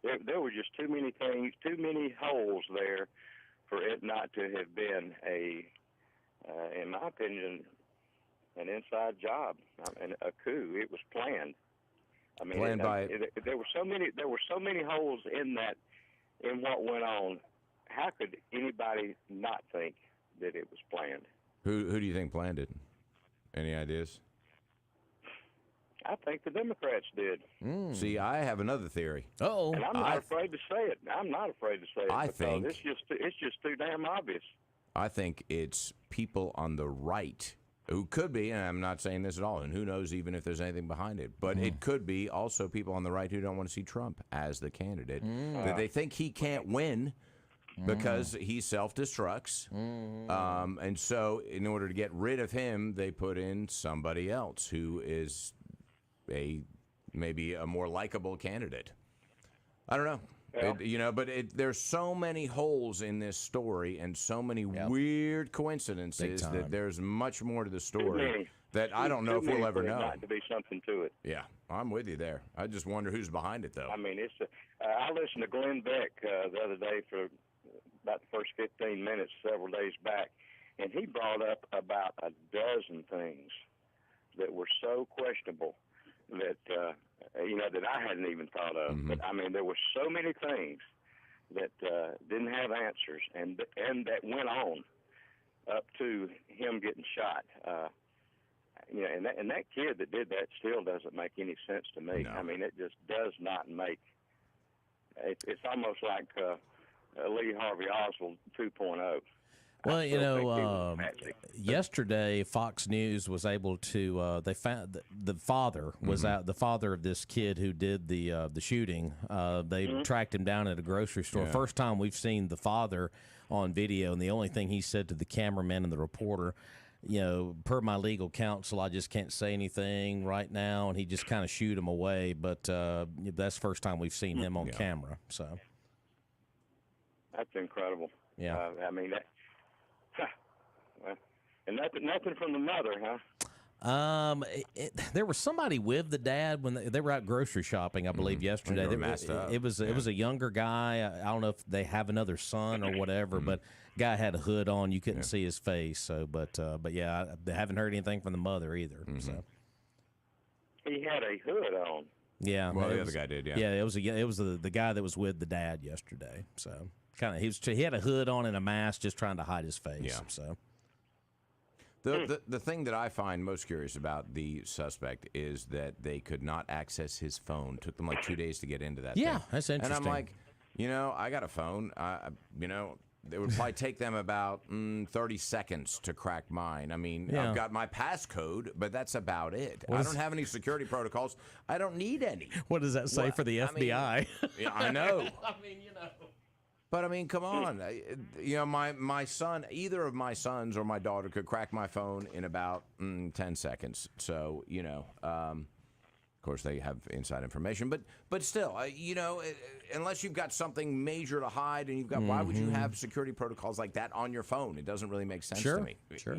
There were just too many things, too many holes there for it not to have been in my opinion, an inside job and a coup. It was planned. I mean, there were so many holes in what went on. How could anybody not think that it was planned? Who do you think planned it? Any ideas? I think the Democrats did. See, I have another theory. Oh, and I'm not afraid to say it. I think it's just too damn obvious. I think it's people on the right who could be, and I'm not saying this at all, and who knows even if there's anything behind it, but it could be also people on the right who don't want to see Trump as the candidate. That they think he can't win because he self-destructs. And so in order to get rid of him, they put in somebody else who is maybe a more likable candidate. I don't know. Yeah. There's so many holes in this story and so many weird coincidences that there's much more to the story that I don't know if we'll ever know. Not to be something to it. Yeah, I'm with you there. I just wonder who's behind it, though. I mean, I listened to Glenn Beck the other day for about the first 15 minutes several days back, and he brought up about a dozen things that were so questionable that that I hadn't even thought of. But I mean, there were so many things that didn't have answers, and that went on up to him getting shot. And that kid that did that still doesn't make any sense to me. No. I mean, it just does not make. It's almost like Lee Harvey Oswald 2.0. Well, yesterday Fox News was able to. They found the father was out. The father of this kid who did the shooting. They tracked him down at a grocery store. Yeah. First time we've seen the father on video, and the only thing he said to the cameraman and the reporter, per my legal counsel, I just can't say anything right now, and he just kind of shoot him away. But that's the first time we've seen him on camera. So that's incredible. Yeah, I mean that. And nothing from the mother, huh? There was somebody with the dad when they were out grocery shopping, I believe, yesterday. They were masked up. It was a younger guy. I don't know if they have another son or whatever, but guy had a hood on. You couldn't see his face. So, but yeah, I haven't heard anything from the mother either. So He had a hood on. yeah, Well, the other guy did. Yeah. yeah. It was the guy that was with the dad yesterday. So kind of he had a hood on and a mask, just trying to hide his face. Yeah. So. The thing that I find most curious about the suspect is that they could not access his phone. Took them like 2 days to get into that Yeah, thing. that's interesting. And I'm like, I got a phone. It would probably take them about 30 seconds to crack mine. I mean, Yeah. I've got my passcode, but that's about it. What I is- don't have any security protecols. I don't need any. What does that say Well, for the I mean, FBI? Yeah, I know. I mean, But I mean, come on. My son, either of my sons or my daughter could crack my phone in about 10 seconds. So, of course they have inside information, but still, unless you've got something major to hide and why would you have security protocols like that on your phone? It doesn't really make sense to me. Sure.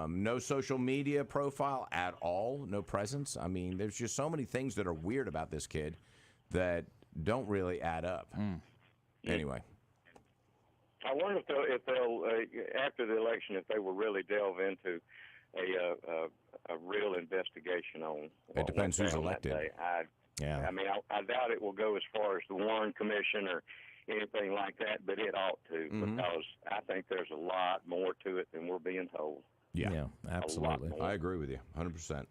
No social media profile at all, no presence. I mean, there's just so many things that are weird about this kid that don't really add up. Anyway, I wonder if they'll after the election, if they will really delve into a real investigation on. It depends who's elected. Yeah. I mean, I doubt it will go as far as the Warren Commission or anything like that, but it ought to because I think there's a lot more to it than we're being told. yeah, absolutely. I agree with you 100%.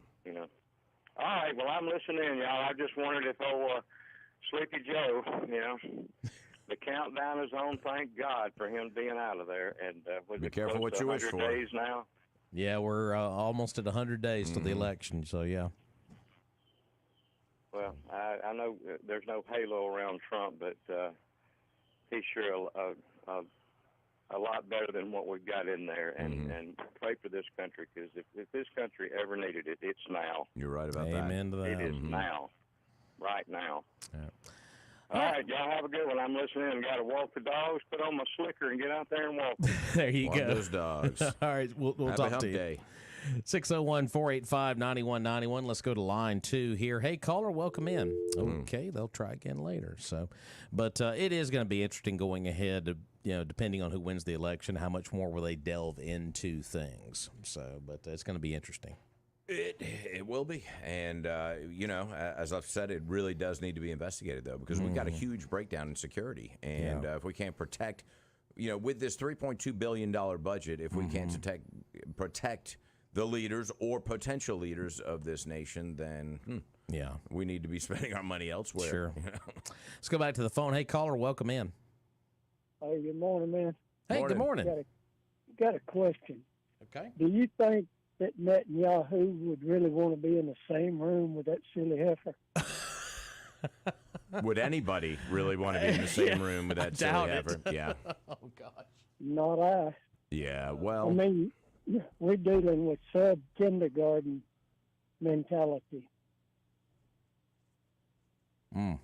All right, well, I'm listening, y'all. I just wondered if Sleepy Joe, the countdown is on. Thank God for him being out of there. And Be careful what you wish for. 100 days now. Yeah, we're almost at 100 days to the election, so yeah. Well, I know there's no halo around Trump, but he's sure a lot better than what we've got in there. And pray for this country, because if this country ever needed it, it's now. You're right about that. Amen to that. It is now, right now. Yeah. All right, y'all have a good one. I'm listening. Got to walk the dogs, put on my slicker, and get out there and walk. There you Walk go. those dogs. All right, we'll Have a talk hump to you. day. 601-485-9191. Let's go to line 2 here. Hey, caller, welcome in. Okay, they'll try again later. So, but it is going to be interesting going ahead. Depending on who wins the election, how much more will they delve into things? So, but it's going to be interesting. It will be. And, as I've said, it really does need to be investigated, though, because we've got a huge breakdown in security. And if we can't protect, with this $3.2 billion budget, if we can't protect the leaders or potential leaders of this nation, then we need to be spending our money elsewhere. Sure. Let's go back to the phone. Hey, caller, welcome in. Hey, good morning, man. Hey, good morning. Got a question. Okay. Do you think that Netanyahu would really want to be in the same room with that silly heifer? Would anybody really want to be in the same room with that silly heifer? Yeah. Oh, gosh. Not I. Yeah, well. I mean, we're dealing with sub-kindergarten mentality. Yeah.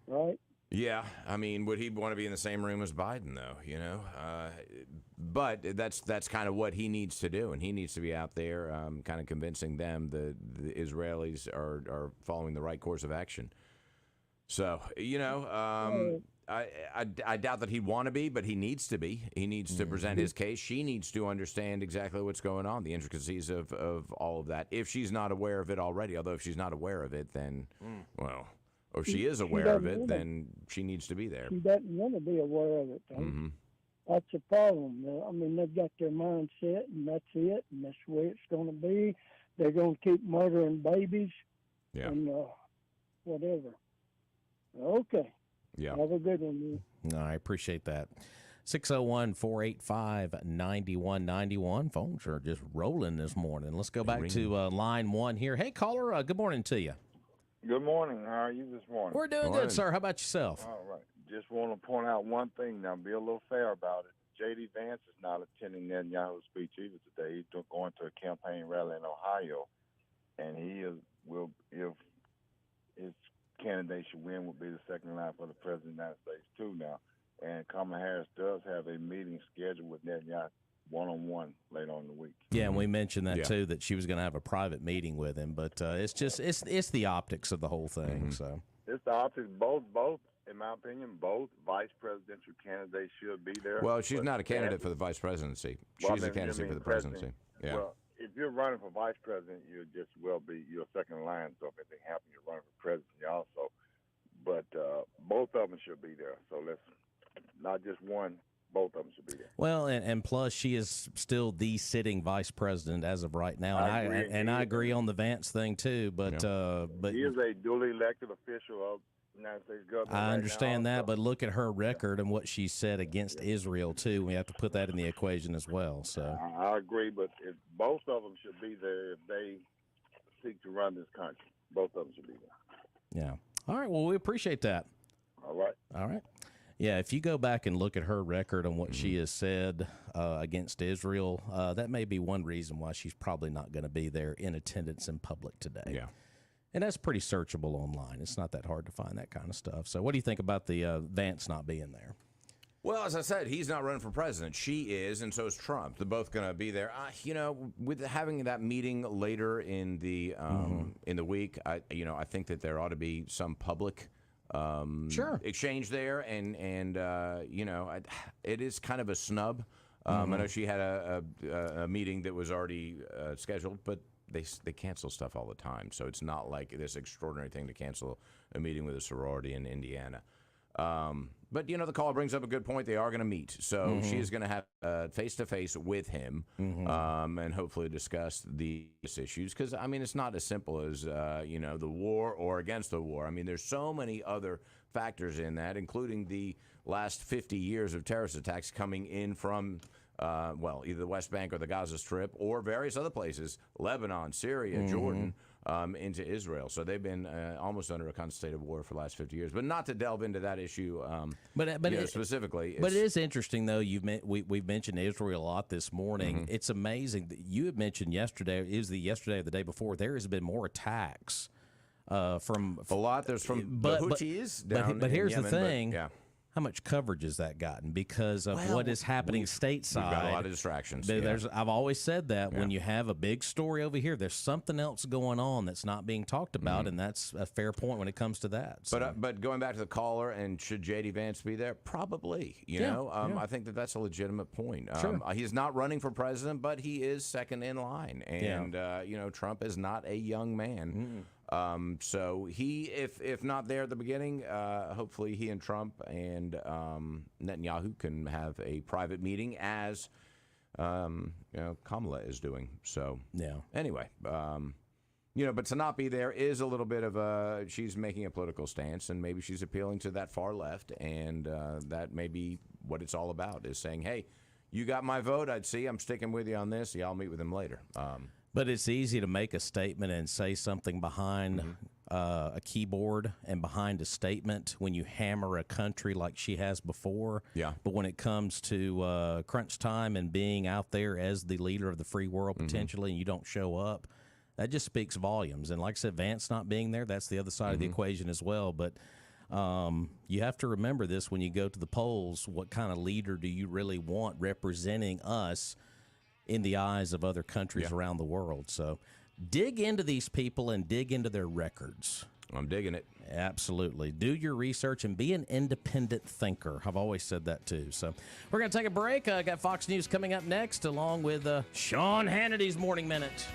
Right? Yeah, I mean, would he want to be in the same room as Biden, though? But that's kind of what he needs to do, and he needs to be out there, kind of convincing them the Israelis are following the right course of action. So, I doubt that he'd want to be, but he needs to be. He needs to present his case. She needs to understand exactly what's going on, the intricacies of all of that, if she's not aware of it already. Although if she's not aware of it, then, well, or if she is aware of it, then she needs to be there. She doesn't want to be aware of it, though. That's the problem. I mean, they've got their mindset, and that's it, and that's the way it's going to be. They're going to keep murdering babies and whatever. Okay. Yeah. Have a good one, man. No, I appreciate that. 601-485-9191. Phones are just rolling this morning. Let's go back to line one here. Hey, caller, good morning to you. Good morning. How are you this morning? We're doing good, sir. How about yourself? All right. Just want to point out one thing. Now, be a little fair about it. J.D. Vance is not attending Netanyahu's speech either today. He's going to a campaign rally in Ohio, and he will, if his candidate should win, will be the second line for the president of the United States too now. And Kamala Harris does have a meeting scheduled with Netanyahu one-on-one later on in the week. Yeah, and we mentioned that too, that she was going to have a private meeting with him. But it's just it's the optics of the whole thing. So it's the optics. Both. In my opinion, both vice presidential candidates should be there. Well, she's not a candidate for the vice presidency. She's a candidate for the presidency. Yeah. Well, if you're running for vice president, you're second line. So if anything happens, you're running for presidency also. But both of them should be there. So let's not just one. Both of them should be there. Well, and plus, she is still the sitting vice president as of right now. And I agree on the Vance thing too. But he is a duly elected official of United States government. I understand that, but look at her record and what she said against Israel too. We have to put that in the equation as well. So I agree, but if both of them should be there if they seek to run this country. Both of them should be there. Yeah. All right. Well, we appreciate that. All right. All right. Yeah, if you go back and look at her record and what she has said against Israel, that may be one reason why she's probably not going to be there in attendance in public today. Yeah. And that's pretty searchable online. It's not that hard to find that kind of stuff. So what do you think about the Vance not being there? Well, as I said, he's not running for president. She is, and so is Trump. They're both going to be there. With having that meeting later in the week, I think that there ought to be some public exchange there, and it is kind of a snub. I know she had a meeting that was already scheduled, but they cancel stuff all the time, so it's not like this extraordinary thing to cancel a meeting with a sorority in Indiana. But the caller brings up a good point. They are going to meet, so she is going to have face-to-face with him, and hopefully discuss these issues. Because it's not as simple as the war or against the war. There's so many other factors in that, including the last 50 years of terrorist attacks coming in from either the West Bank or the Gaza Strip or various other places, Lebanon, Syria, Jordan, into Israel. So they've been almost under a constant state of war for the last 50 years. But not to delve into that issue specifically. But it is interesting, though. We've mentioned Israel a lot this morning. It's amazing that you had mentioned yesterday, it was yesterday or the day before, there has been more attacks from a lot. There's from the Houthis down but in here's Yemen, the thing. How much coverage has that gotten because of what is happening stateside? We've got a lot of distractions. I've always said that when you have a big story over here, there's something else going on that's not being talked about, and that's a fair point when it comes to that. So. But going back to the caller, and should J.D. Vance be there? Probably. I think that's a legitimate point. He's not running for president, but he is second in line, and Trump is not a young man. So he, if not there at the beginning, hopefully he and Trump and Netanyahu can have a private meeting as Kamala is doing. So anyway, but to not be there is a little bit of she's making a political stance, and maybe she's appealing to that far left, and that may be what it's all about, is saying, hey, you got my vote, I'm sticking with you on this. Yeah, I'll meet with him later. But it's easy to make a statement and say something behind a keyboard and behind a statement when you hammer a country like she has before. Yeah. But when it comes to crunch time and being out there as the leader of the free world potentially, and you don't show up, that just speaks volumes. And like I said, Vance not being there, that's the other side of the equation as well. But you have to remember this when you go to the polls. What kind of leader do you really want representing us in the eyes of other countries around the world? So dig into these people and dig into their records. I'm digging it. Absolutely. Do your research and be an independent thinker. I've always said that, too. So we're going to take a break. Got Fox News coming up next, along with Sean Hannity's Morning Minute.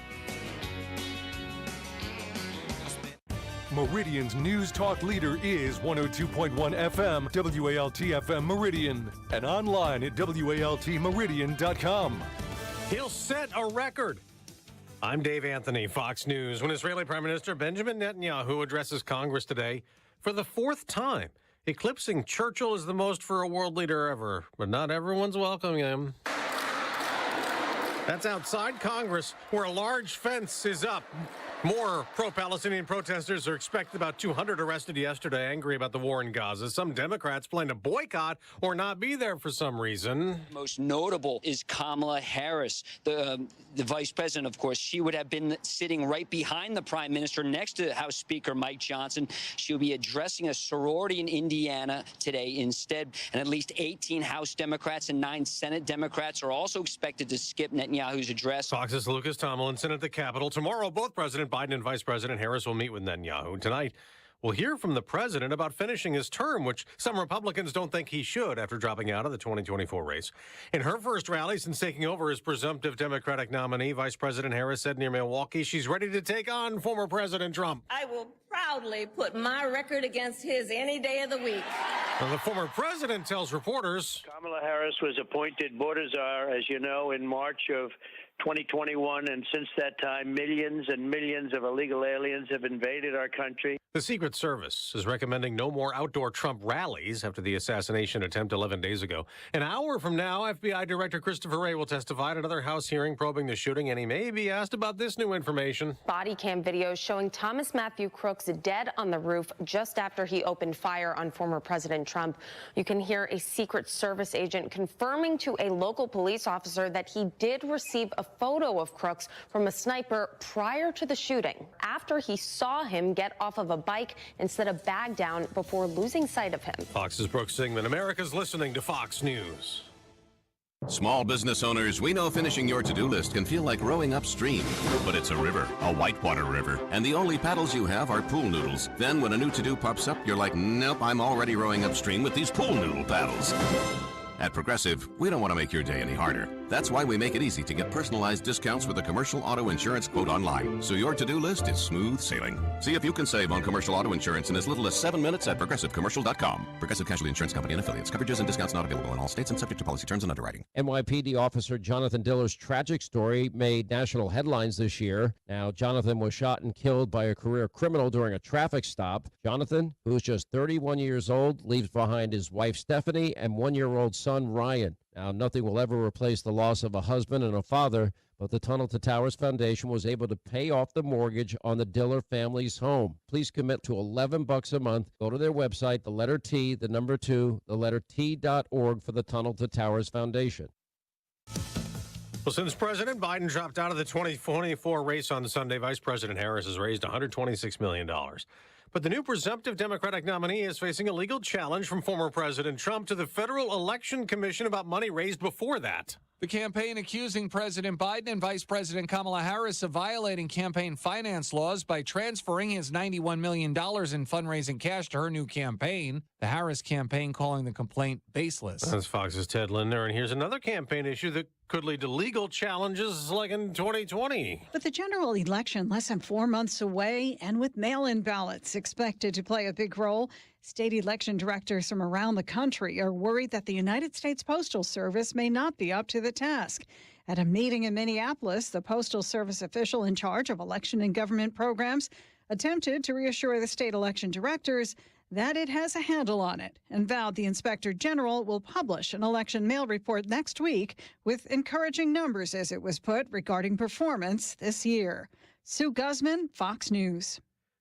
Meridian's news talk leader is 102.1 FM, WALT-FM Meridian, and online at WALTMeridian.com. He'll set a record. I'm Dave Anthony, Fox News. When Israeli Prime Minister Benjamin Netanyahu addresses Congress today for the fourth time, eclipsing Churchill as the most for a world leader ever, but not everyone's welcoming him. That's outside Congress, where a large fence is up. More pro-Palestinian protesters are expected. About 200 arrested yesterday, angry about the war in Gaza. Some Democrats plan to boycott or not be there for some reason. Most notable is Kamala Harris, the vice president, of course. She would have been sitting right behind the prime minister next to House Speaker Mike Johnson. She'll be addressing a sorority in Indiana today instead. And at least 18 House Democrats and 9 Senate Democrats are also expected to skip Netanyahu's address. Fox's Lucas Tomlinson at the Capitol. Tomorrow, both President Biden and Vice President Harris will meet with Netanyahu. Tonight, we'll hear from the president about finishing his term, which some Republicans don't think he should after dropping out of the 2024 race. In her first rally since taking over as presumptive Democratic nominee, Vice President Harris said near Milwaukee she's ready to take on former President Trump. I will proudly put my record against his any day of the week. Now, the former president tells reporters Kamala Harris was appointed border czar, as you know, in March of 2021, and since that time, millions and millions of illegal aliens have invaded our country. the Secret Service is recommending no more outdoor Trump rallies after the assassination attempt 11 days ago. An hour from now, FBI Director Christopher Wray will testify at another House hearing probing the shooting, and he may be asked about this new information. Body cam videos showing Thomas Matthew Crooks dead on the roof just after he opened fire on former President Trump. You can hear a Secret Service agent confirming to a local police officer that he did receive a photo of Crooks from a sniper prior to the shooting, after he saw him get off of a bike and set a bag down before losing sight of him. Fox's Brooks Singman. America's listening to Fox News. Small business owners, we know finishing your to-do list can feel like rowing upstream, but it's a river, a whitewater river, and the only paddles you have are pool noodles. Then when a new to-do pops up, you're like, nope, I'm already rowing upstream with these pool noodle paddles. At Progressive, we don't want to make your day any harder. That's why we make it easy to get personalized discounts with a commercial auto insurance quote online, so your to-do list is smooth sailing. See if you can save on commercial auto insurance in as little as 7 minutes at progressivecommercial.com. Progressive Casualty Insurance Company and affiliates. Coverages and discounts not available in all states and subject to policy terms and underwriting. NYPD officer Jonathan Diller's tragic story made national headlines this year. Now, Jonathan was shot and killed by a career criminal during a traffic stop. Jonathan, who is just 31 years old, leaves behind his wife Stephanie and 1-year-old son Ryan. Now, nothing will ever replace the loss of a husband and a father, but the Tunnel to Towers Foundation was able to pay off the mortgage on the Diller family's home. Please commit to $11 a month. Go to their website, the letter T, the number 2, the letter T.org for the Tunnel to Towers Foundation. Well, since President Biden dropped out of the 2024 race on Sunday, Vice President Harris has raised $126 million. But the new presumptive Democratic nominee is facing a legal challenge from former President Trump to the Federal Election Commission about money raised before that. The campaign accusing President Biden and Vice President Kamala Harris of violating campaign finance laws by transferring his $91 million in fundraising cash to her new campaign. The Harris campaign calling the complaint baseless. That's Fox's Ted Linder, and here's another campaign issue that could lead to legal challenges like in 2020. With the general election less than 4 months away and with mail-in ballots expected to play a big role, state election directors from around the country are worried that the United States Postal Service may not be up to the task. At a meeting in Minneapolis, the Postal Service official in charge of election and government programs attempted to reassure the state election directors that it has a handle on it and vowed the inspector general will publish an election mail report next week with encouraging numbers, as it was put, regarding performance this year. Sue Guzman, Fox News.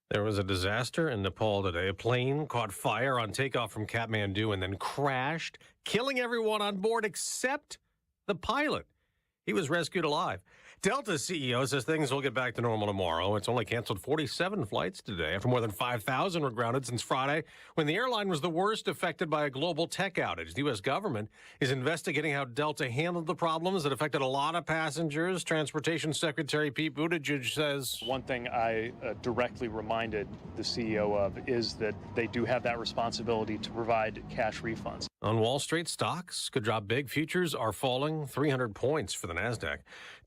There was a disaster in Nepal today. A plane caught fire on takeoff from Kathmandu and then crashed, killing everyone on board except the pilot. He was rescued alive. Delta CEO says things will get back to normal tomorrow. It's only canceled 47 flights today after more than 5,000 were grounded since Friday when the airline was the worst affected by a global tech outage. The U.S. government is investigating how Delta handled the problems that affected a lot of passengers. Transportation Secretary Pete Buttigieg says, one thing I directly reminded the CEO of is that they do have that responsibility to provide cash refunds. On Wall Street, stocks could drop big. Futures are falling 300 points for the NASDAQ.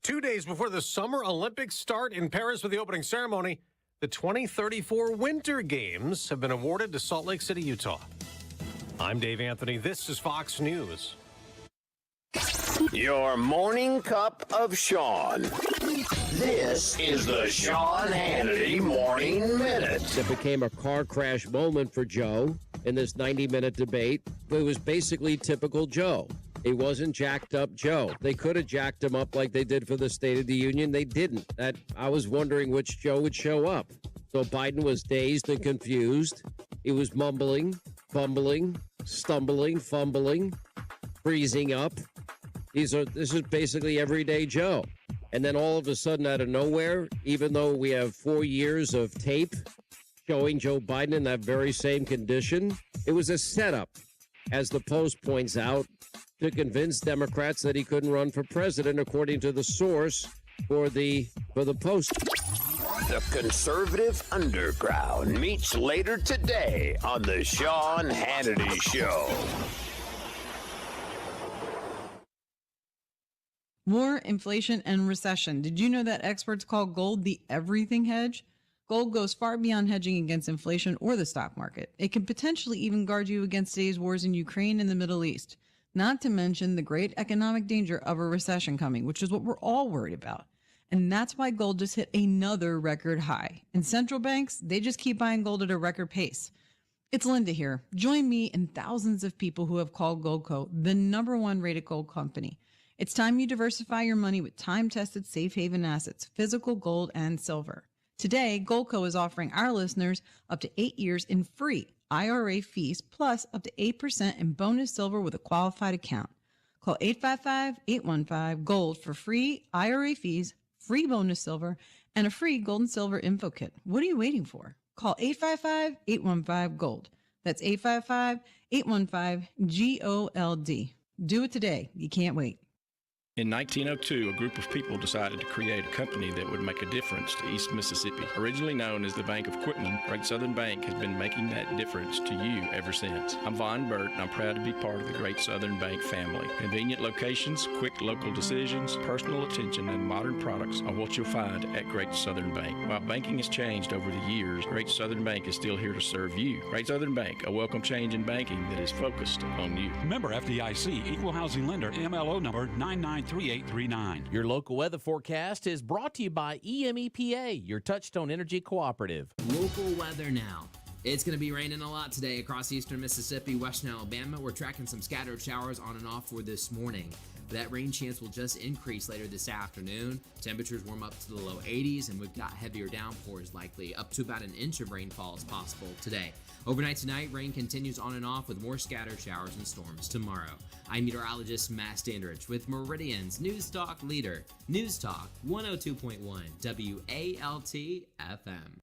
2 days before the Summer Olympics start in Paris with the opening ceremony, the 2034 Winter Games have been awarded to Salt Lake City, Utah. I'm Dave Anthony. This is Fox News. Your morning cup of Sean. This is the Sean Hannity Morning Minute. It became a car crash moment for Joe in this 90-minute debate. It was basically typical Joe. It wasn't jacked up Joe. They could have jacked him up like they did for the State of the Union. They didn't. I was wondering which Joe would show up. So Biden was dazed and confused. He was mumbling, fumbling, stumbling, fumbling, freezing up. This is basically everyday Joe. And then all of a sudden, out of nowhere, even though we have 4 years of tape showing Joe Biden in that very same condition, it was a setup, as the Post points out, to convince Democrats that he couldn't run for president, according to the source for the Post. The conservative underground meets later today on the Sean Hannity Show. War, inflation, and recession. Did you know that experts call gold the everything hedge? Gold goes far beyond hedging against inflation or the stock market. It can potentially even guard you against today's wars in Ukraine and the Middle East. Not to mention the great economic danger of a recession coming, which is what we're all worried about. And that's why gold just hit another record high. And central banks, they just keep buying gold at a record pace. It's Linda here. Join me and thousands of people who have called Goldco the #1 rated gold company. It's time you diversify your money with time-tested safe haven assets, physical gold and silver. Today, Goldco is offering our listeners up to 8 years in free IRA fees, plus up to 8% in bonus silver with a qualified account. Call 855-815-GOLD for free IRA fees, free bonus silver, and a free gold and silver info kit. What are you waiting for? Call 855-815-GOLD. That's 855-815-GOLD. Do it today. You can't wait. In 1902, a group of people decided to create a company that would make a difference to East Mississippi. Originally known as the Bank of Quitman, Great Southern Bank has been making that difference to you ever since. I'm Von Burt, and I'm proud to be part of the Great Southern Bank family. Convenient locations, quick local decisions, personal attention, and modern products are what you'll find at Great Southern Bank. While banking has changed over the years, Great Southern Bank is still here to serve you. Great Southern Bank, a welcome change in banking that is focused on you. Member FDIC, Equal Housing Lender, MLO number 993839. Your local weather forecast is brought to you by EMEPA, your Touchstone Energy Cooperative. Local weather now. It's going to be raining a lot today across eastern Mississippi, western Alabama. We're tracking some scattered showers on and off for this morning. That rain chance will just increase later this afternoon. Temperatures warm up to the low 80s, and we've got heavier downpours likely, up to about an inch of rainfall is possible today. Overnight tonight, rain continues on and off with more scattered showers and storms tomorrow. I'm meteorologist Matt Standridge with Meridian's News Talk leader, News Talk 102.1 WALT FM.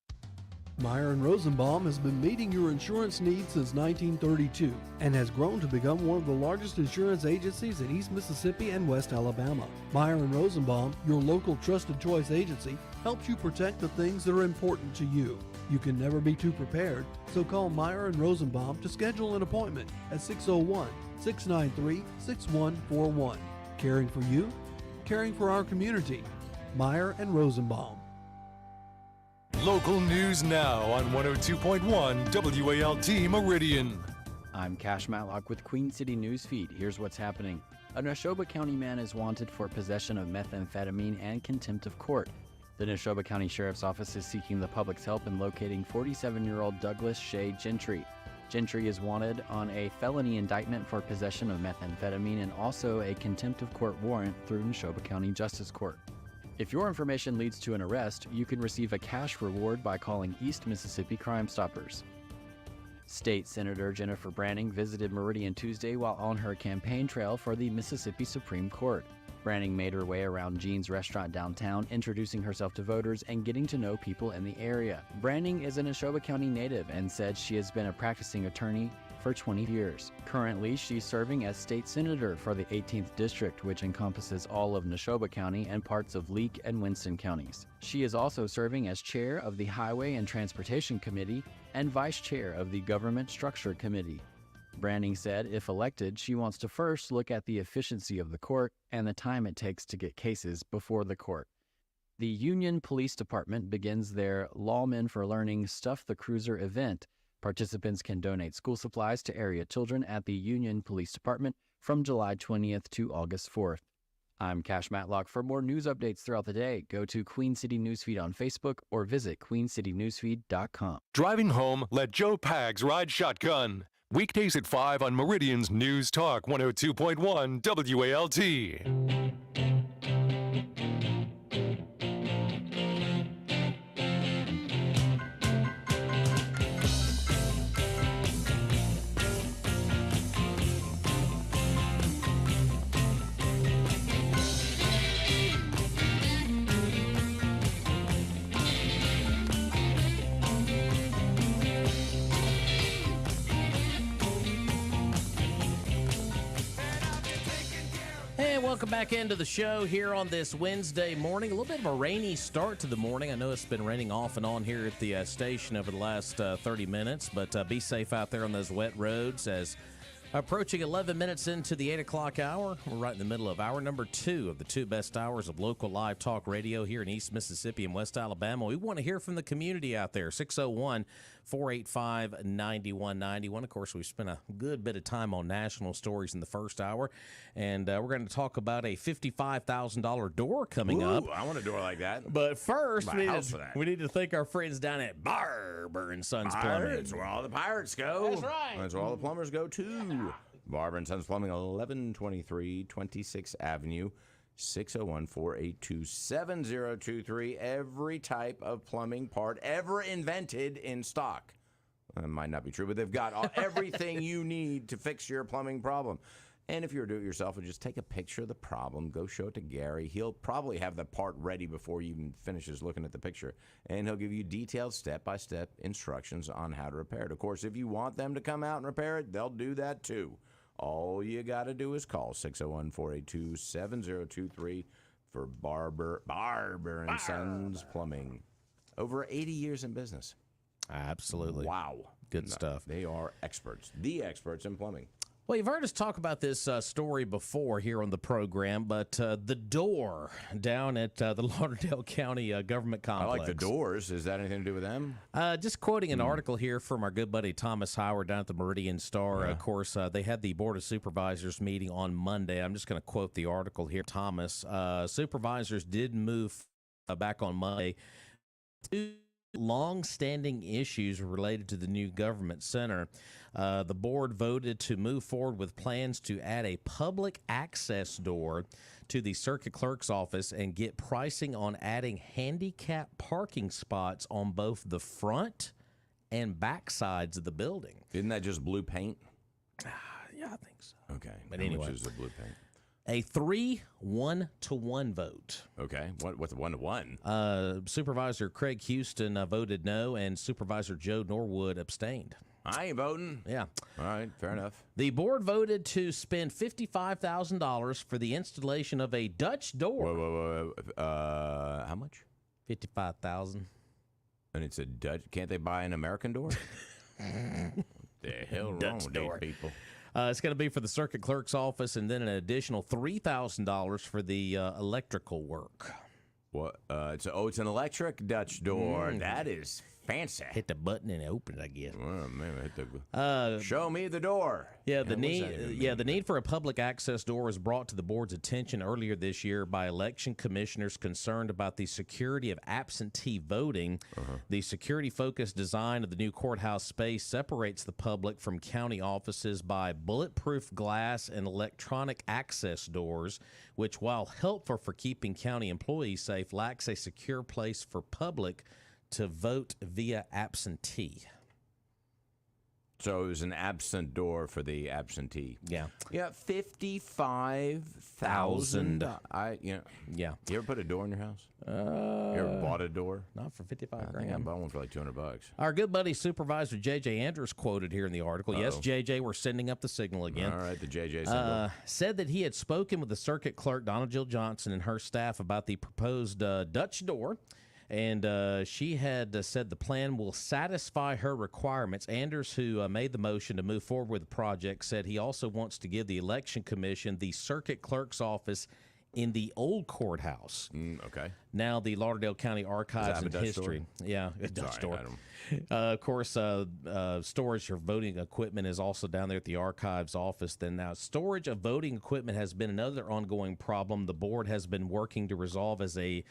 Meyer & Rosenbaum has been meeting your insurance needs since 1932 and has grown to become one of the largest insurance agencies in East Mississippi and West Alabama. Meyer & Rosenbaum, your local trusted choice agency, helps you protect the things that are important to you. You can never be too prepared, so call Meyer & Rosenbaum to schedule an appointment at 601-693-6141. Caring for you, caring for our community. Meyer & Rosenbaum. Local news now on 102.1 WALT Meridian. I'm Cash Matlock with Queen City Newsfeed. Here's what's happening. A Neshoba County man is wanted for possession of methamphetamine and contempt of court. The Neshoba County Sheriff's Office is seeking the public's help in locating 47-year-old Douglas Shea Gentry. Gentry is wanted on a felony indictment for possession of methamphetamine and also a contempt of court warrant through Neshoba County Justice Court. If your information leads to an arrest, you can receive a cash reward by calling East Mississippi Crime Stoppers. State Senator Jennifer Branning visited Meridian Tuesday while on her campaign trail for the Mississippi Supreme Court. Branning made her way around Jean's restaurant downtown, introducing herself to voters and getting to know people in the area. Branning is an Neshoba County native and said she has been a practicing attorney for 20 years. Currently, she's serving as state senator for the 18th district, which encompasses all of Neshoba County and parts of Leake and Winston counties. She is also serving as chair of the Highway and Transportation Committee and vice chair of the Government Structure Committee. Branning said if elected, she wants to first look at the efficiency of the court and the time it takes to get cases before the court. The Union Police Department begins their Lawmen for Learning Stuff the Cruiser event. Participants can donate school supplies to area children at the Union Police Department from July 20th to August 4th. I'm Cash Matlock. For more news updates throughout the day, go to Queen City Newsfeed on Facebook or visit queencitynewsfeed.com. Driving home, let Joe Pags ride shotgun. Weekdays at 5 on Meridian's News Talk 102.1 WALT. Welcome back into the show here on this Wednesday morning. A little bit of a rainy start to the morning. I know it's been raining off and on here at the station over the last 30 minutes, but be safe out there on those wet roads as approaching 11 minutes into the 8 o'clock hour. We're right in the middle of hour number 2 of the 2 best hours of local live talk radio here in East Mississippi and West Alabama. We want to hear from the community out there. 601-485-9191. Of course, we've spent a good bit of time on national stories in the first hour, and we're going to talk about a $55,000 door coming up. I want a door like that. But first, we we need to thank our friends down at Barber and Sons Plumbing. That's where all the pirates go. That's right. That's where all the plumbers go, too. Barber and Sons Plumbing, 1123 26th Avenue, 601-482-7023. Every type of plumbing part ever invented in stock. That might not be true, but they've got everything you need to fix your plumbing problem. And if you're a do-it-yourselfer, just take a picture of the problem, go show it to Gary. He'll probably have the part ready before you even finishes looking at the picture. And he'll give you detailed step-by-step instructions on how to repair it. Of course, if you want them to come out and repair it, they'll do that too. All you got to do is call 601-482-7023 for Barber and Sons Plumbing. Over 80 years in business. Absolutely. Wow. Good stuff. They are experts, the experts in plumbing. Well, you've heard us talk about this story before here on the program, but the door down at the Lauderdale County Government Complex. I like the doors. Is that anything to do with them? Just quoting an article here from our good buddy Thomas Howard down at the Meridian Star. Yeah. Of course, they had the Board of Supervisors meeting on Monday. I'm just going to quote the article here. Thomas, supervisors did move back on Monday to long-standing issues related to the new government center. The board voted to move forward with plans to add a public access door to the circuit clerk's office and get pricing on adding handicap parking spots on both the front and back sides of the building. Isn't that just blue paint? Yeah, I think so. Okay. But How anyway. much is the blue paint? A 3-1-1 vote. Okay. What's 1-1? Supervisor Craig Houston voted no, and Supervisor Joe Norwood abstained. I ain't voting. Yeah. All right. Fair enough. The board voted to spend $55,000 for the installation of a Dutch door. Whoa. How much? $55,000. And it's a Dutch. Can't they buy an American door? The hell wrong Dutch with door. these people? It's going to be for the circuit clerk's office, and then an additional $3,000 for the electrical work. What? It's an electric Dutch door. That is fancy. Hit the button and open it, I guess. Well, maybe hit the. Show me the door. Yeah, the need for a public access door was brought to the board's attention earlier this year by election commissioners concerned about the security of absentee voting. The security-focused design of the new courthouse space separates the public from county offices by bulletproof glass and electronic access doors, which, while helpful for keeping county employees safe, lacks a secure place for public to vote via absentee. So it was an absent door for the absentee. Yeah. Yeah, $55,000. Yeah. You ever put a door in your house? You ever bought a door? Not for $55,000. I think I bought one for like $200. Our good buddy Supervisor J.J. Andrews quoted here in the article. Uh-oh. Yes, J.J., we're sending up the signal again. All right, the J.J. signal. Said that he had spoken with the circuit clerk, Donald Jill Johnson, and her staff about the proposed Dutch door. And she had said the plan will satisfy her requirements. Anders, who made the motion to move forward with the project, said he also wants to give the Election Commission the circuit clerk's office in the old courthouse. Okay. Now the Lauderdale County Archives and History. Yeah, a Dutch door. Of course, storage of voting equipment is also down there at the archives office. Then now, storage of voting equipment has been another ongoing problem. The board has been working to resolve as the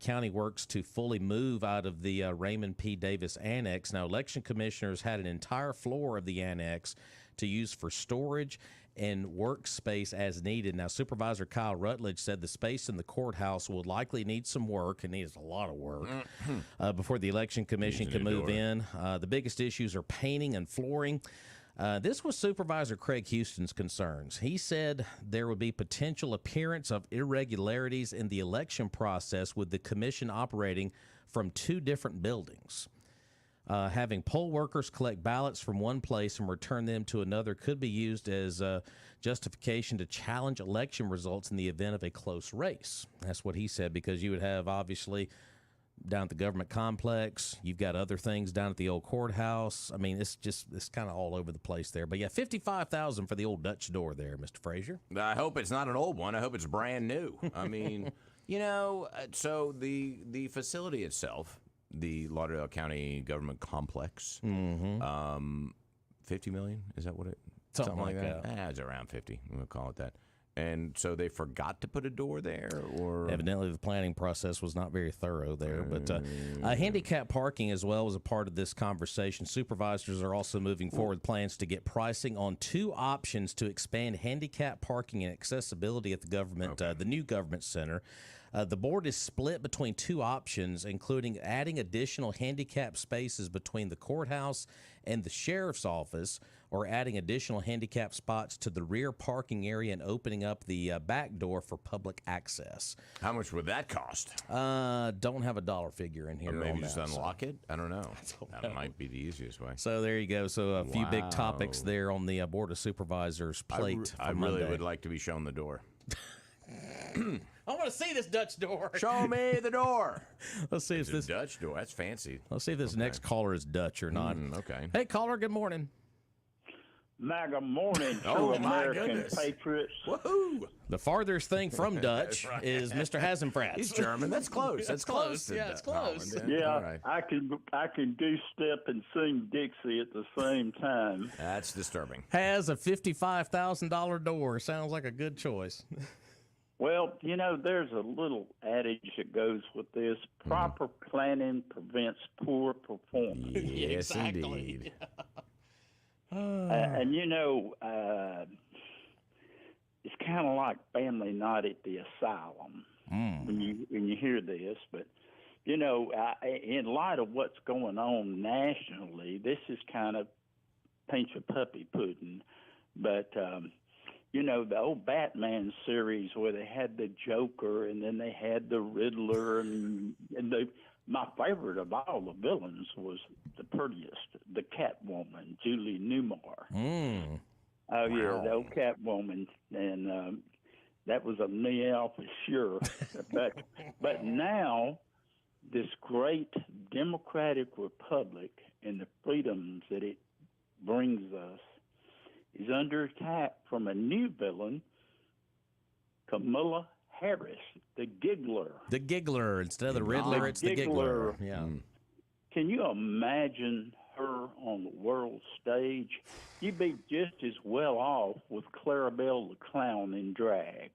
county works to fully move out of the Raymond P. Davis Annex. Now, election commissioners had an entire floor of the annex to use for storage and workspace as needed. Now, Supervisor Kyle Rutledge said the space in the courthouse will likely need some work. It needs a lot of work before the Election Commission can move in. The biggest issues are painting and flooring. This was Supervisor Craig Houston's concerns. He said there would be potential appearance of irregularities in the election process with the commission operating from two different buildings. Having poll workers collect ballots from one place and return them to another could be used as justification to challenge election results in the event of a close race. That's what he said, because you would have, obviously, down at the government complex, you've got other things down at the old courthouse. I mean, it's kind of all over the place there. But yeah, $55,000 for the old Dutch door there, Mr. Frazier. I hope it's not an old one. I hope it's brand new. I mean, so the facility itself, the Lauderdale County Government Complex, $50 million? Is that what it? Something like that. It's around 50. We'll call it that. And so they forgot to put a door there, or evidently the planning process was not very thorough there. But handicap parking as well was a part of this conversation. Supervisors are also moving forward plans to get pricing on two options to expand handicap parking and accessibility at the government, the new government center. The board is split between two options, including adding additional handicap spaces between the courthouse and the sheriff's office, or adding additional handicap spots to the rear parking area and opening up the back door for public access. How much would that cost? Don't have a dollar figure in here. Or maybe on just that, unlock it? I don't know. That might be the easiest way. So there you go. So a few big topics there on the Board of Supervisors plate. I really would like to be shown the door. I want to see this Dutch door. Show me the door. Let's see if this Dutch door. That's fancy. Let's see if this next caller is Dutch or not. Okay. Hey, caller. Good morning. MAGA morning to American patriots. Woohoo! The farthest thing from Dutch is Mr. Hasenfratz. He's German. That's close. That's close. Yeah, it's close. Yeah, right. I can do step and sing Dixie at the same time. That's disturbing. Has a $55,000 door. Sounds like a good choice. Well, there's a little adage that goes with this: proper planning prevents poor performance. Yes, indeed. And it's kind of like family night at the asylum when you hear this. But in light of what's going on nationally, this is kind of pinch of puppy pudding. But the old Batman series where they had the Joker and then they had the Riddler and my favorite of all the villains was the prettiest, the Catwoman, Julie Newmar. Oh, yeah, the old Catwoman. And that was a meow for sure. but now, this great democratic republic and the freedoms that it brings us is under attack from a new villain, Kamala Harris, the giggler. The giggler. Instead of the Riddler, it's the giggler. Yeah. Can you imagine her on the world stage? You'd be just as well off with Clarabelle the Clown in drag.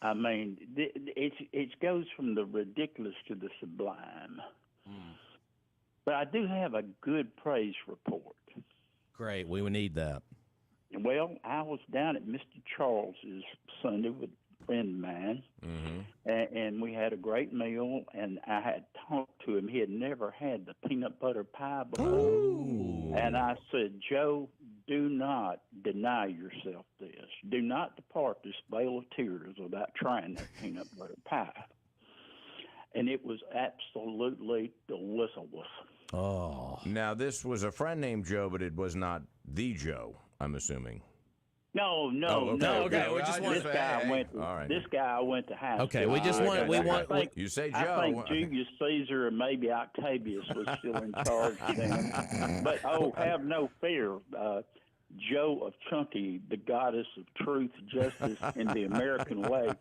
I mean, it goes from the ridiculous to the sublime. But I do have a good praise report. Great. We would need that. Well, I was down at Mr. Charles's Sunday with a friend of mine, and we had a great meal, and I had talked to him. He had never had the peanut butter pie before. And I said, Joe, do not deny yourself this. Do not depart this vale of tears without trying that peanut butter pie. And it was absolutely delicious. Oh. Now, this was a friend named Joe, but it was not the Joe, I'm assuming. No. Okay. We just this guy This guy I went to high school. Okay, we just want. You say Joe. I think Julius Caesar and maybe Octavius was still in charge then. But have no fear. Joe of Chunky, the goddess of truth, justice, and the American way,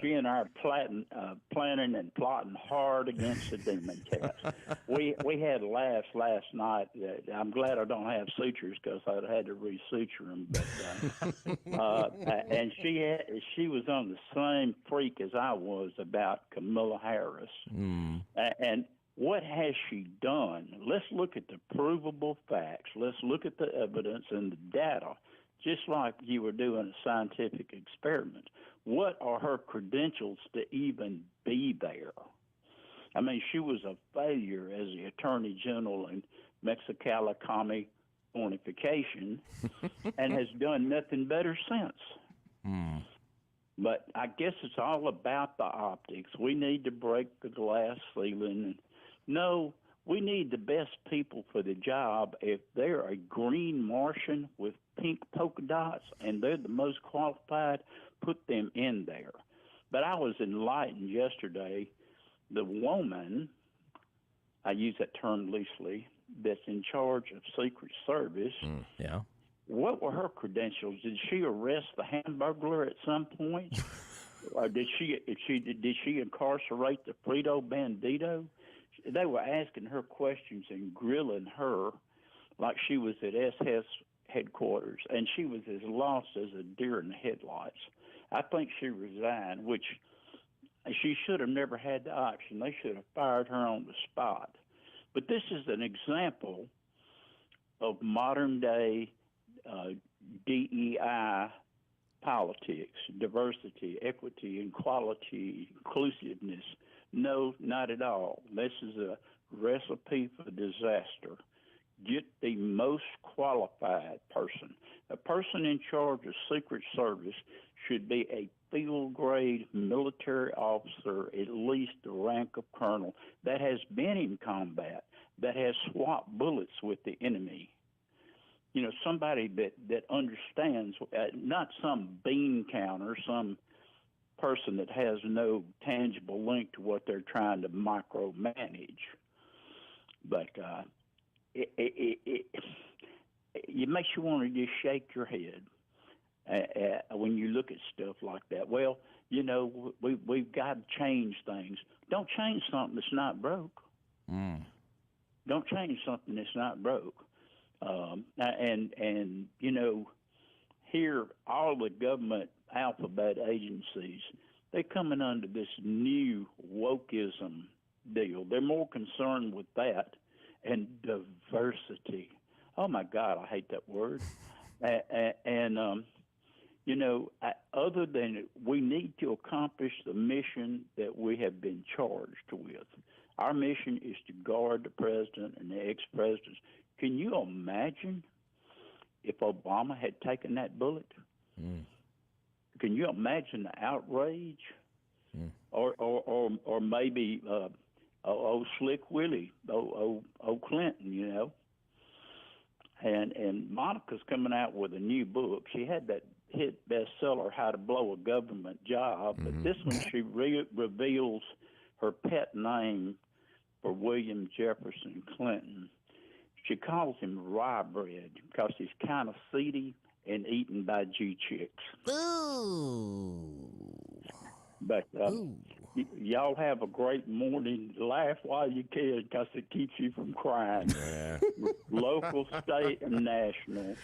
she and I are planning and plotting hard against the demon cats. We had laughs last night. I'm glad I don't have sutures because I'd had to resuture them. But and she was on the same freak as I was about Kamala Harris. And what has she done? Let's look at the provable facts. Let's look at the evidence and the data, just like you were doing a scientific experiment. What are her credentials to even be there? I mean, she was a failure as the Attorney General in Mexicali Fornification and has done nothing better since. But I guess it's all about the optics. We need to break the glass ceiling. No, we need the best people for the job. If they're a green Martian with pink polka dots and they're the most qualified, put them in there. But I was enlightened yesterday. The woman, I use that term loosely, that's in charge of Secret Service. Yeah. What were her credentials? Did she arrest the Hamburglar at some point? Or did she incarcerate the Frito Bandito? They were asking her questions and grilling her like she was at SS headquarters, and she was as lost as a deer in the headlights. I think she resigned, which she should have never had the option. They should have fired her on the spot. But this is an example of modern-day DEI politics, diversity, equity, equality, inclusiveness. No, not at all. This is a recipe for disaster. Get the most qualified person. A person in charge of Secret Service should be a field-grade military officer, at least the rank of colonel, that has been in combat, that has swapped bullets with the enemy. You know, somebody that understands, not some bean counter, some person that has no tangible link to what they're trying to micromanage. But it makes you want to just shake your head when you look at stuff like that. Well, you know, we've got to change things. Don't change something that's not broke. Don't change something that's not broke. And you know, here, all the government alphabet agencies, they're coming under this new wokeism deal. They're more concerned with that and diversity. Oh, my God, I hate that word. You know, other than we need to accomplish the mission that we have been charged with. Our mission is to guard the president and the ex-presidents. Can you imagine if Obama had taken that bullet? Can you imagine the outrage? Or maybe old Slick Willie, old Clinton, you know. And Monica's coming out with a new book. She had that hit bestseller, How to Blow a Government Job, but this one she reveals her pet name for William Jefferson Clinton. She calls him rye bread because he's kind of seedy and eaten by G-chicks. Ooh. But y'all have a great morning. Laugh while you can because it keeps you from crying. Yeah. Local, state, and national.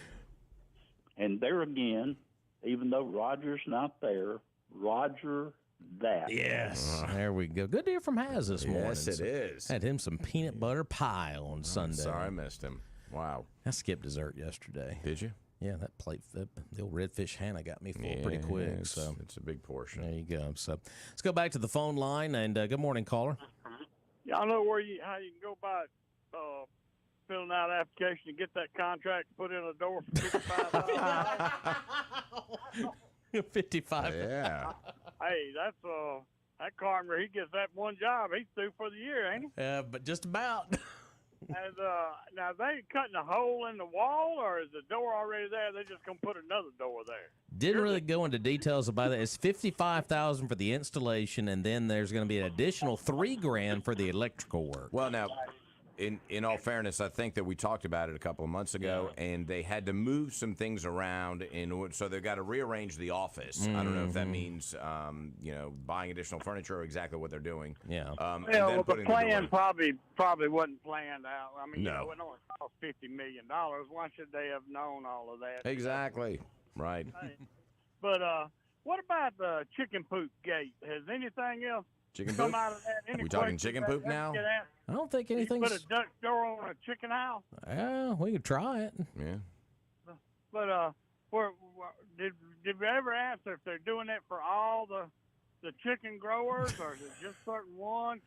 And there again, even though Roger's not there, Roger that. Yes. There we go. Good to hear from Haz this morning. Yes, it is. Had him some peanut butter pie on Sunday. Sorry I missed him. Wow. I skipped dessert yesterday. Did you? Yeah, that plate, the old redfish Hannah got me full pretty quick. So it's a big portion. There you go. So let's go back to the phone line. And good morning, caller. Y'all know how you can go buy filling out an application to get that contract and put in a door for $55. 55. Yeah. Hey, that's that carpenter. He gets that one job. He's through for the year, ain't he? Yeah, but just about. And now they cutting a hole in the wall, or is the door already there? They just gonna put another door there. Didn't really go into details about that. It's $55,000 for the installation, and then there's going to be an additional $3,000 for the electrical work. Well, now, in all fairness, I think that we talked about it a couple of months ago, and they had to move some things around so they've got to rearrange the office. I don't know if that means buying additional furniture or exactly what they're doing. Yeah. Well, the plan probably wasn't planned out. I mean, No. it only cost $50 million. Why should they have known all of that? Exactly. Right. Hey, but what about the chicken poop gate? Has anything else Chicken come poop? out of that? Any We talking questions chicken that poop you now? get asked? I don't think You anything's... put a duck door on a chicken house? Yeah, we could try it. Yeah. But did we ever answer if they're doing it for all the chicken growers, or is it just certain one?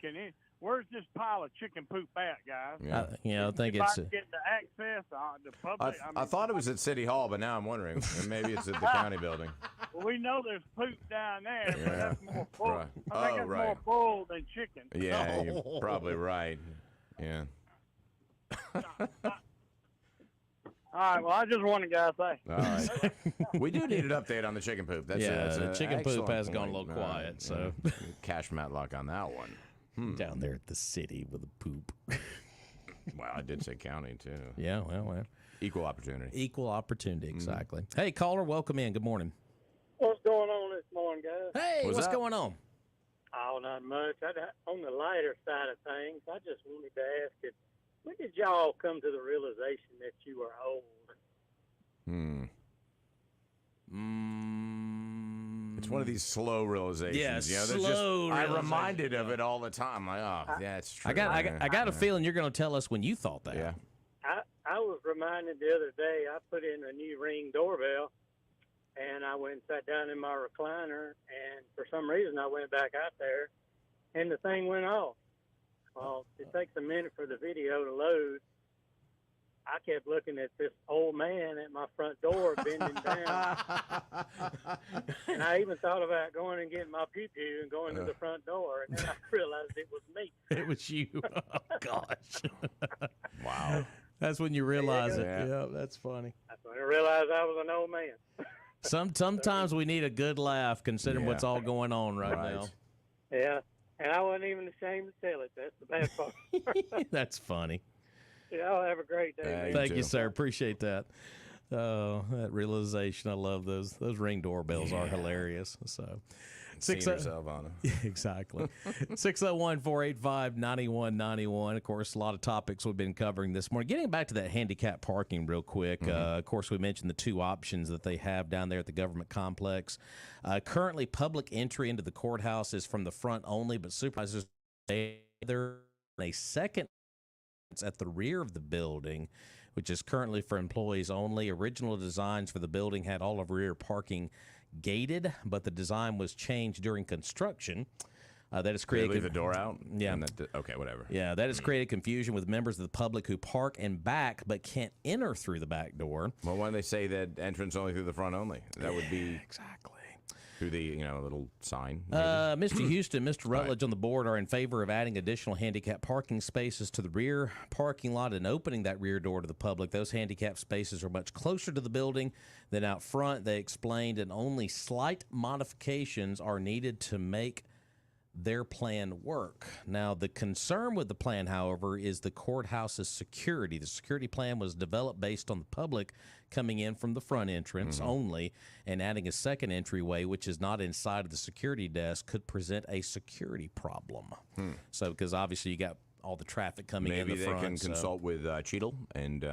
Where's this pile of chicken poop at, guys? I think it's... Get the access, the public. I thought it was at City Hall, but now I'm wondering. Maybe it's at the county building. Well, we know there's poop down there, but that's more full. Right. I think it's more full than chicken. Yeah, you're probably right. Yeah. All right, well, I just wanted to say. All right. We do need an update on the chicken poop. That's the an chicken poop excellent has gone a point. little quiet, so. Cash Matlock on that one. Down there at the city with the poop. Well, I did say county, too. Yeah, well. Equal opportunity. Equal opportunity, exactly. Hey, caller, welcome in. Good morning. What's going on this morning, guys? Hey, what's going on? Oh, not much. On the lighter side of things, I just wanted to ask you, when did y'all come to the realization that you were old? It's one of these slow realizations. Yeah, slow I'm reminded of it all the time. Like, oh, that's true. I got a feeling you're going to tell us when you thought that. Yeah. I was reminded the other day, I put in a new Ring doorbell, and I went and sat down in my recliner, and for some reason I went back out there, and the thing went off. Well, it takes a minute for the video to load. I kept looking at this old man at my front door bending down. And I even thought about going and getting my pew-pew and going to the front door, and then I realized it was me. It was you. Oh, gosh. Wow. That's when you realize it. Yeah, that's funny. That's when I realized I was an old man. Sometimes we need a good laugh considering what's all going on right now. Yeah, and I wasn't even ashamed to tell it. That's the bad part. That's funny. Y'all have a great day. Thank you, sir. Appreciate that. That realization. I love those. Those Ring doorbells are hilarious. So, Seeing yourself on them. Exactly. 601-485-9191. Of course, a lot of topics we've been covering this morning. Getting back to that handicap parking real quick. Of course, we mentioned the two options that they have down there at the government complex. Currently, public entry into the courthouse is from the front only, but supervisors there a second at the rear of the building, which is currently for employees only. Original designs for the building had all of rear parking gated, but the design was changed during construction. That has created leave the door out. Yeah. Okay, whatever. Yeah, that has created confusion with members of the public who park and back but can't enter through the back door. Well, why do they say that entrance only through the front only? That would be exactly through the little sign. Mr. Houston, Mr. Rutledge on the board are in favor of adding additional handicap parking spaces to the rear parking lot and opening that rear door to the public. Those handicap spaces are much closer to the building than out front, they explained, and only slight modifications are needed to make their plan work. Now, the concern with the plan, however, is the courthouse's security. The security plan was developed based on the public coming in from the front entrance only, and adding a second entryway, which is not inside of the security desk, could present a security problem. So, because obviously you got all the traffic coming in the front. Maybe they can consult with Cheadle and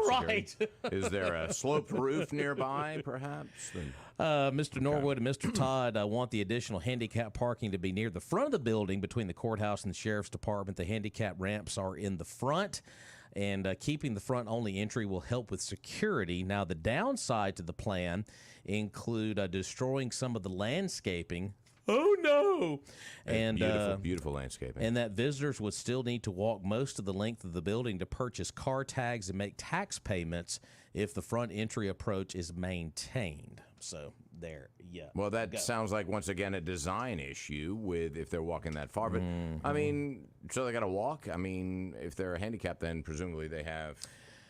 right. Is there a sloped roof nearby, perhaps? Mr. Norwood and Mr. Todd want the additional handicap parking to be near the front of the building between the courthouse and the sheriff's department. The handicap ramps are in the front, and keeping the front-only entry will help with security. Now, the downside to the plan include destroying some of the landscaping Oh, no. And beautiful landscaping. And that visitors would still need to walk most of the length of the building to purchase car tags and make tax payments if the front entry approach is maintained. So there, yeah. Well, that sounds like, once again, a design issue with if they're walking that far. But, I mean, so they got to walk? I mean, if they're handicapped, then presumably they have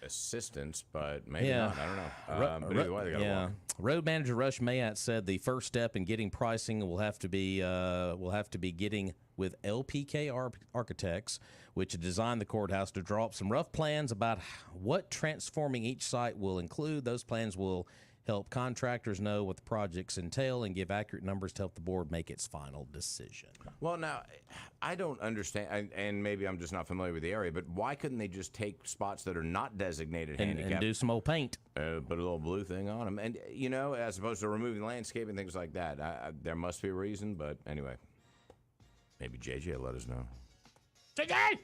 assistance, but maybe not. I don't know. But either way, they got to walk. Road manager Rush Mayat said the first step in getting pricing will have to be getting with LPK Architects, which designed the courthouse, to draw up some rough plans about what transforming each site will include. Those plans will help contractors know what the projects entail and give accurate numbers to help the board make its final decision. Well, now, I don't understand, and maybe I'm just not familiar with the area, but why couldn't they just take spots that are not designated handicapped and do some old paint? Put a little blue thing on them, and, as opposed to removing landscape and things like that. There must be a reason, but anyway, maybe JJ will let us know. JJ!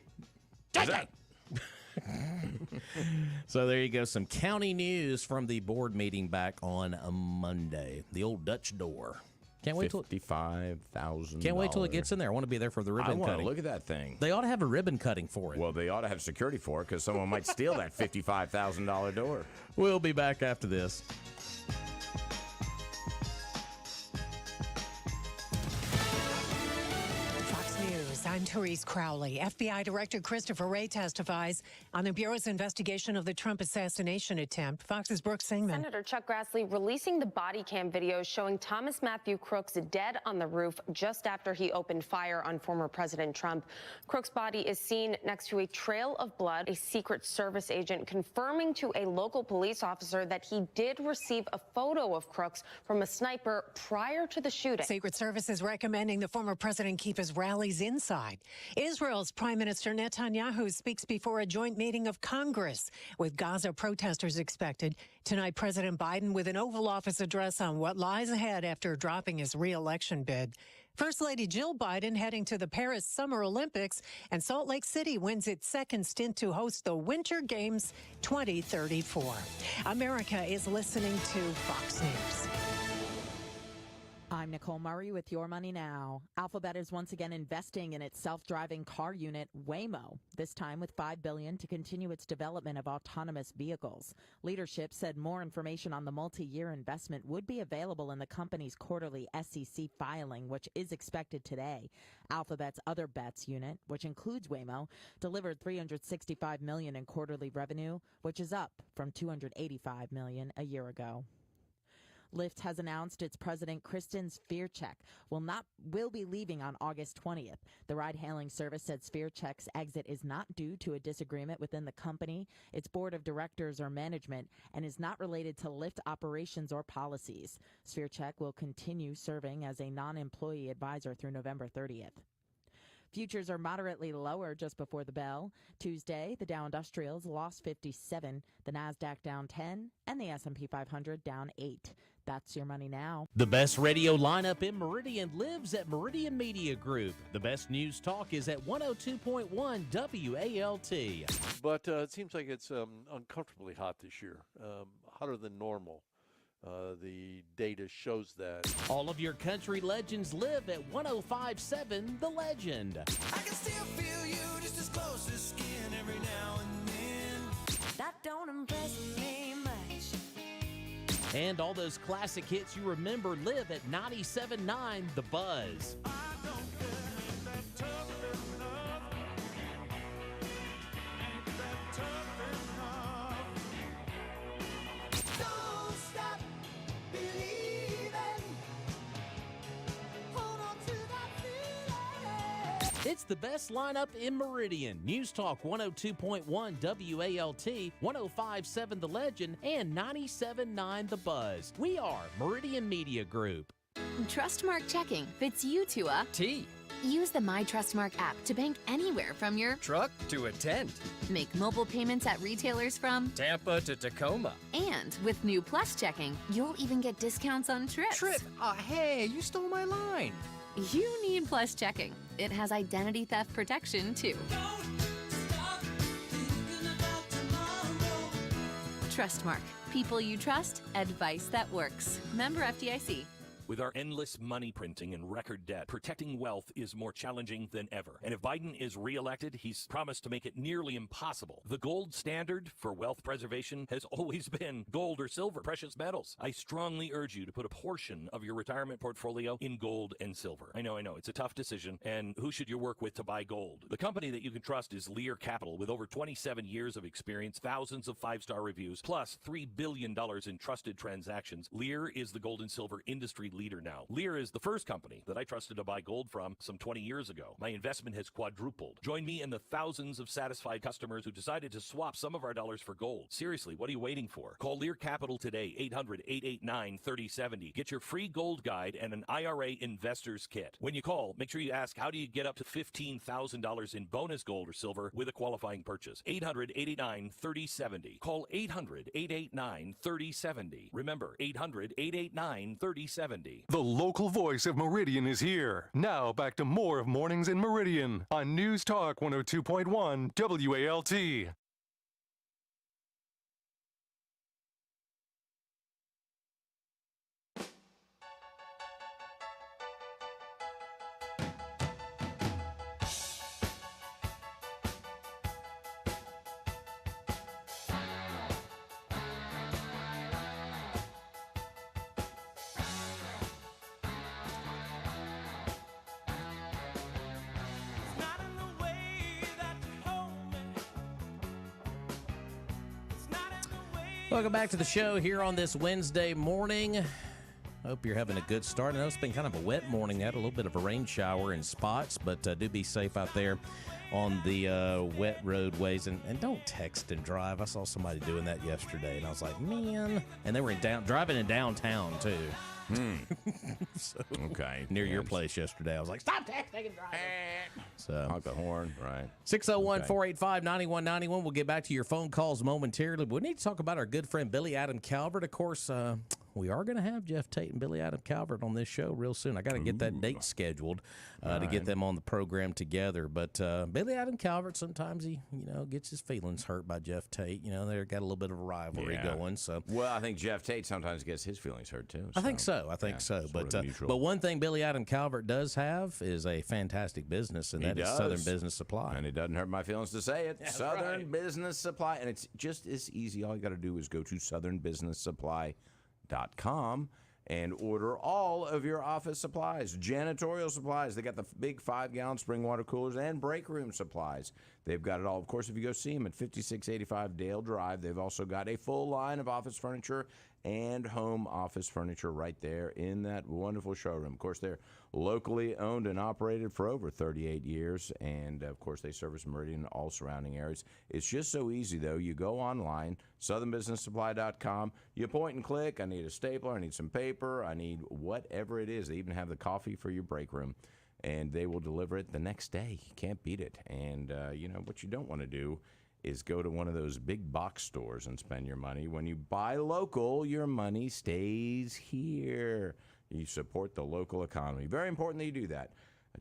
So there you go. Some county news from the board meeting back on a Monday. The old Dutch door. Can't wait till $55,000. Can't wait till it gets in there. I want to be there for the ribbon cutting. I want to look at that thing. They ought to have a ribbon cutting for it. Well, they ought to have security for it because someone might steal that $55,000 door. We'll be back after this. I'm Therese Crowley. FBI Director Christopher Wray testifies on the Bureau's investigation of the Trump assassination attempt. Fox's Brooke Singman. Senator Chuck Grassley releasing the body cam videos showing Thomas Matthew Crooks dead on the roof just after he opened fire on former President Trump. Crooks' body is seen next to a trail of blood, a Secret Service agent confirming to a local police officer that he did receive a photo of Crooks from a sniper prior to the shooting. Secret Service is recommending the former president keep his rallies inside. Israel's Prime Minister Netanyahu speaks before a joint meeting of Congress, with Gaza protesters expected. Tonight, President Biden with an Oval Office address on what lies ahead after dropping his re-election bid. First Lady Jill Biden heading to the Paris Summer Olympics, and Salt Lake City wins its second stint to host the Winter Games 2034. America is listening to Fox News. I'm Nicole Murray with Your Money Now. Alphabet is once again investing in its self-driving car unit, Waymo, this time with $5 billion to continue its development of autonomous vehicles. Leadership said more information on the multi-year investment would be available in the company's quarterly SEC filing, which is expected today. Alphabet's Other Bets unit, which includes Waymo, delivered $365 million in quarterly revenue, which is up from $285 million a year ago. Lyft has announced its president, Kristen Sviarchuk, will be leaving on August 20th. The ride-hailing service said Sviarchuk's exit is not due to a disagreement within the company, its board of directors or management, and is not related to Lyft operations or policies. Sviarchuk will continue serving as a non-employee advisor through November 30th. Futures are moderately lower just before the bell. Tuesday, the Dow Industrials lost 57, the Nasdaq down 10, and the S&P 500 down 8. That's Your Money Now. The best radio lineup in Meridian lives at Meridian Media Group. The best news talk is at 102.1 WALT. But it seems like it's uncomfortably hot this year, hotter than normal. The data shows that. All of your country legends live at 105.7 The Legend. I can still feel you just as close as skin every now and then. That don't impress me much. And all those classic hits you remember live at 97.9 The Buzz. It's the best lineup in Meridian. News Talk 102.1 WALT, 105.7 The Legend, and 97.9 The Buzz. We are Meridian Media Group. Trustmark checking fits you to a T. Use the My Trustmark app to bank anywhere from your truck to a tent. Make mobile payments at retailers from Tampa to Tacoma. And with new Plus checking, you'll even get discounts on trips. Hey, you stole my line. You need Plus checking. It has identity theft protection, too. Trustmark. People you trust. Advice that works. Member FDIC. With our endless money printing and record debt, protecting wealth is more challenging than ever. And if Biden is reelected, he's promised to make it nearly impossible. The gold standard for wealth preservation has always been gold or silver, precious metals. I strongly urge you to put a portion of your retirement portfolio in gold and silver. I know, it's a tough decision. And who should you work with to buy gold? The company that you can trust is Lear Capital, with over 27 years of experience, thousands of 5-star reviews, plus $3 billion in trusted transactions. Lear is the gold and silver industry leader now. Lear is the first company that I trusted to buy gold from some 20 years ago. My investment has quadrupled. Join me and the thousands of satisfied customers who decided to swap some of our dollars for gold. Seriously, what are you waiting for? Call Lear Capital today, 800-889-3070. Get your free gold guide and an IRA investor's kit. When you call, make sure you ask, how do you get up to $15,000 in bonus gold or silver with a qualifying purchase? 800-889-3070. Call 800-889-3070. Remember, 800-889-3070. The local voice of Meridian is here. Now back to more of Mornings in Meridian on News Talk 102.1 WALT. Welcome back to the show here on this Wednesday morning. Hope you're having a good start. I know it's been kind of a wet morning. Had a little bit of a rain shower in spots, but do be safe out there on the wet roadways. And don't text and drive. I saw somebody doing that yesterday, and I was like, man. And they were driving in downtown, too. So, okay. Near your place yesterday. I was like, stop texting and driving. So, honk the horn, right. 601-485-9191. We'll get back to your phone calls momentarily. We need to talk about our good friend Billy Adam Calvert. Of course, we are going to have Jeff Tate and Billy Adam Calvert on this show real soon. I got to get that date scheduled to get them on the program together. But Billy Adam Calvert, sometimes he, gets his feelings hurt by Jeff Tate. They've got a little bit of a rivalry going. So, well, I think Jeff Tate sometimes gets his feelings hurt too. I think so. But one thing Billy Adam Calvert does have is a fantastic business, and that is Southern Business Supply. And it doesn't hurt my feelings to say it. That's Southern right. Business Supply. And it's just as easy. All you got to do is go to southernbusinesssupply.com and order all of your office supplies, janitorial supplies. They got the big 5-gallon spring water coolers and break room supplies. They've got it all. Of course, if you go see them at 5685 Dale Drive, they've also got a full line of office furniture and home office furniture right there in that wonderful showroom. Of course, they're locally owned and operated for over 38 years, and of course, they service Meridian and all surrounding areas. It's just so easy, though. You go online, southernbusinesssupply.com, you point and click. I need a stapler, I need some paper, I need whatever it is. They even have the coffee for your break room, and they will deliver it the next day. You can't beat it. And, what you don't want to do is go to one of those big box stores and spend your money. When you buy local, your money stays here. You support the local economy. Very important that you do that.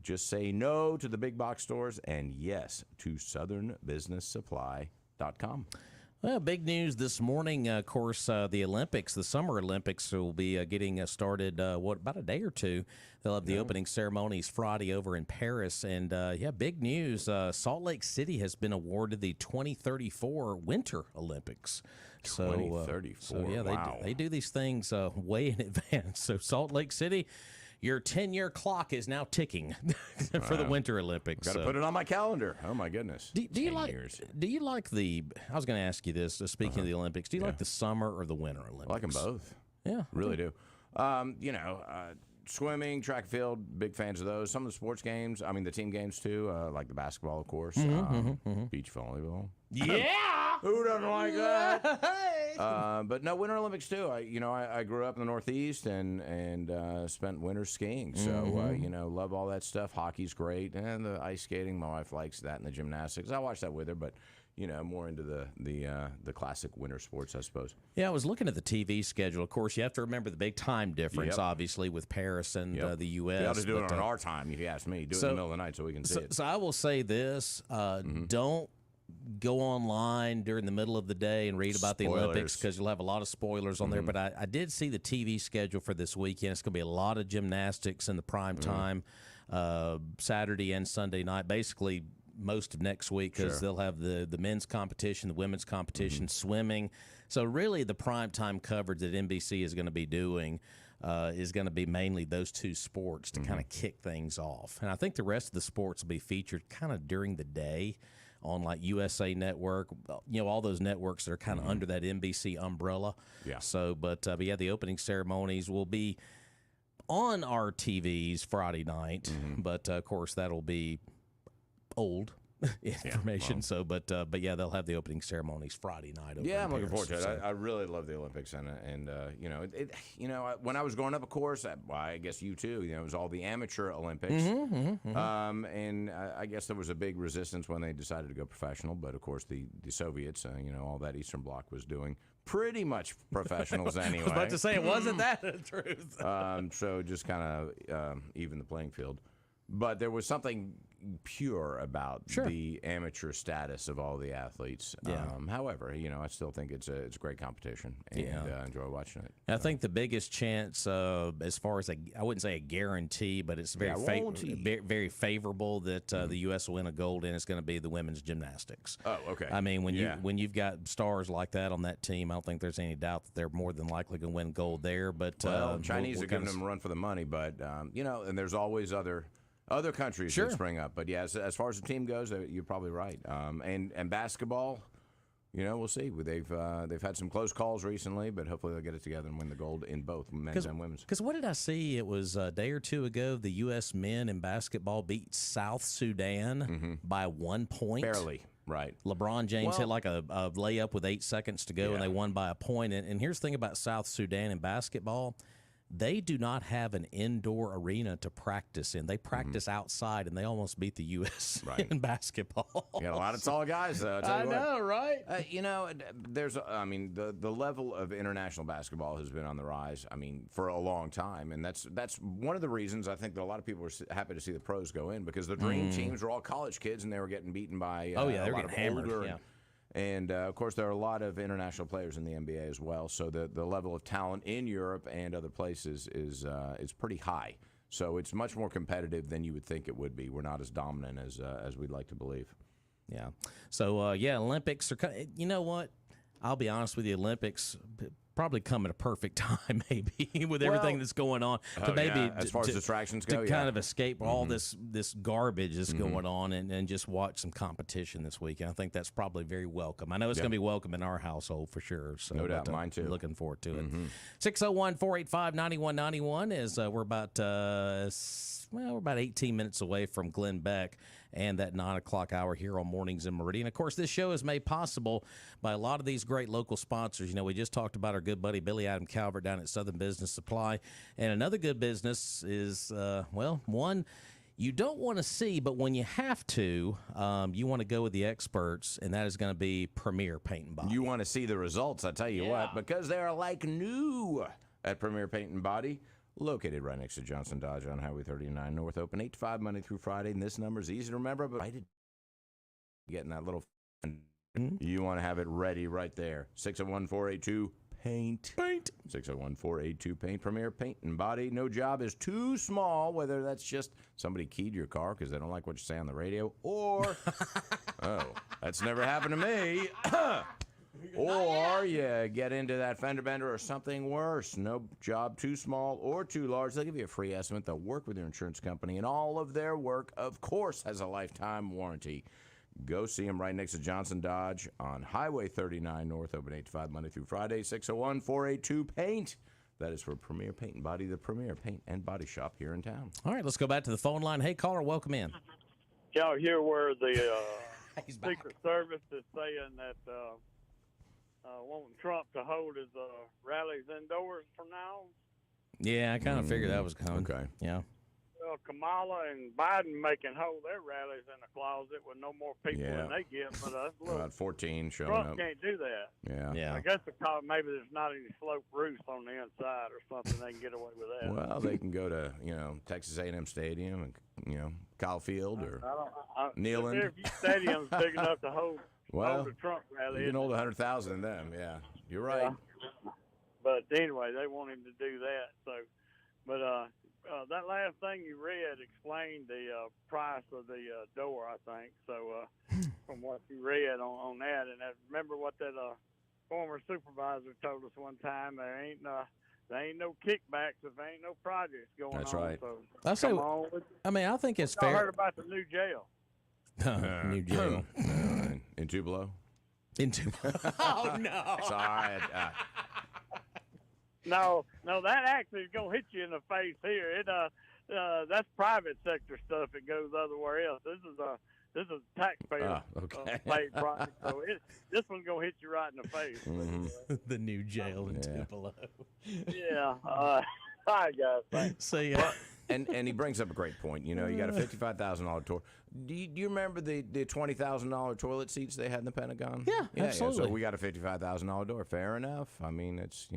Just say no to the big box stores and yes to southernbusinesssupply.com. Well, big news this morning, of course, the Olympics, the Summer Olympics will be getting started, about a day or two. They'll have the opening ceremonies Friday over in Paris. And, big news. Salt Lake City has been awarded the 2034 Winter Olympics. 2034, wow. They do these things way in advance. So Salt Lake City, your 10-year clock is now ticking for the Winter Olympics. Got to put it on my calendar. Oh my goodness! Do you like the? I was going to ask you this. Speaking of the Olympics, do you like the Summer or the Winter Olympics? I like them both. Yeah, really do. Swimming, track and field, big fans of those. Some of the sports games, the team games too, like the basketball, of course, beach volleyball. Yeah! Who doesn't like that? But no, Winter Olympics too. I grew up in the Northeast and spent winter skiing. So, love all that stuff. Hockey's great. And the ice skating, my wife likes that, and the gymnastics. I watch that with her, but more into the classic winter sports, I suppose. Yeah, I was looking at the TV schedule. Of course, you have to remember the big time difference, obviously, with Paris and the U.S. You ought to do it on our time, if you ask me. Do it in the middle of the night so we can see it. So I will say this. Don't go online during the middle of the day and read about the Olympics because you'll have a lot of spoilers on there. But I did see the TV schedule for this weekend. It's going to be a lot of gymnastics in the prime time, Saturday and Sunday night, basically most of next week because they'll have the men's competition, the women's competition, swimming. So really the prime time coverage that NBC is going to be doing is going to be mainly those two sports to kind of kick things off. And I think the rest of the sports will be featured kind of during the day on like USA Network, all those networks that are kind of under that NBC umbrella. Yeah. So, but yeah, the opening ceremonies will be on our TVs Friday night, but of course that'll be old information. Yeah, well. So, but yeah, they'll have the opening ceremonies Friday night. Over I'm looking forward to it. So. I really love the Olympics, and when I was growing up, of course, I guess you too. It was all the amateur Olympics, and I guess there was a big resistance when they decided to go professional. But of course, the Soviets, all that Eastern Bloc was doing pretty much professionals anyway. I was about to say, it wasn't that the truth. So just kind of even the playing field. But there was something pure about the amateur status of all the athletes. However, I still think it's a great competition and enjoy watching it. I think the biggest chance, as far as I wouldn't say a guarantee, but it's very favorable that the U.S. will win a gold in is going to be the women's gymnastics. Oh, okay. I mean, when you've got stars like that on that team, I don't think there's any doubt that they're more than likely going to win gold there. But Chinese are giving them a run for the money, but and there's always other countries that spring up. But yeah, as far as the team goes, you're probably right. And basketball, we'll see. They've had some close calls recently, but hopefully they'll get it together and win the gold in both men's and women's. Because what did I see? It was a day or two ago, the U.S. men in basketball beat South Sudan by 1 point. Barely. Right. LeBron James hit like a layup with 8 seconds to go, and they won by a point. And here's the thing about South Sudan in basketball. They do not have an indoor arena to practice in. They practice outside, and they almost beat the U.S. in basketball. You got a lot of tall guys, though. I know, right? There's, the level of international basketball has been on the rise, for a long time. And that's one of the reasons I think that a lot of people were happy to see the pros go in because the dream teams were all college kids, and they were getting beaten by they were getting hammered. Older And, of course, there are a lot of international players in the NBA as well. So the level of talent in Europe and other places is pretty high. So it's much more competitive than you would think it would be. We're not as dominant as we'd like to believe. Yeah. So, Olympics are – you know what? I'll be honest with you, Olympics – probably come at a perfect time, maybe, with everything that's going on. As far as distractions go, to kind of escape all this garbage that's going on and just watch some competition this weekend. I think that's probably very welcome. I know it's going to be welcome in our household for sure. So, no doubt, mine too. Looking forward to it. 601-485-9191 is we're about 18 minutes away from Glenn Beck and that 9 o'clock hour here on Mornings in Meridian. Of course, this show is made possible by a lot of these great local sponsors. We just talked about our good buddy Billy Adam Calvert down at Southern Business Supply. And another good business is, one you don't want to see, but when you have to, you want to go with the experts, and that is going to be Premier Paint and Body. You want to see the results, I tell you what, because they're like new at Premier Paint and Body. Located right next to Johnson Dodge on Highway 39 North, open 8 to 5 Monday through Friday. And this number is easy to remember, but I did getting that little. You want to have it ready right there. 601-482-PAINT. 601-482-PAINT. Premier Paint and Body. No job is too small, whether that's just somebody keyed your car because they don't like what you say on the radio, or that's never happened to me. Or you get into that fender bender or something worse. No job too small or too large. They'll give you a free estimate. They'll work with your insurance company, and all of their work, of course, has a lifetime warranty. Go see them right next to Johnson Dodge on Highway 39 North, open 8 to 5 Monday through Friday, 601-482-PAINT. That is for Premier Paint and Body, the premier paint and body shop here in town. All right, let's go back to the phone line. Hey, caller, welcome in. Y'all hear where the Secret Service is saying that wanting Trump to hold his rallies indoors from now? Yeah, I kind of figured that was coming. Okay. Yeah. Well, Kamala and Biden making hold their rallies in a closet with no more people than they get. But about 14 showing Trump up. can't do that. Yeah. I guess because maybe there's not any sloped roofs on the inside or something. They can get away with that. Well, they can go to, Texas A&M Stadium and, Kyle Field or Neyland. There are a few stadiums big enough to hold Well, hold a Trump rally. you can hold 100,000 in them. Yeah, you're right. Yeah. But anyway, they want him to do that. So, but that last thing you read explained the price of the door, I think. So, from what you read on that, and I remember what that former supervisor told us one time: there ain't no kickbacks if there ain't no projects going That's on. right. So I say, come on with it. I mean, I think it's I fair. heard about the new jail. New jail. In Tupelo? In Tupelo. Oh, no. Sorry. No, that actually is gonna hit you in the face here. It that's private sector stuff. It goes otherwhere else. This is taxpayer paid project. So this one's gonna hit you right in the face. Mm-hmm. The new jail in Tupelo. Yeah. All right, guys. Thanks. So and he brings up a great point. You know, you got a $55,000 tour. Do you remember the $20,000 toilet seats they had in the Pentagon? Yeah, absolutely. So we got a $55,000 door. Fair enough. I mean, it's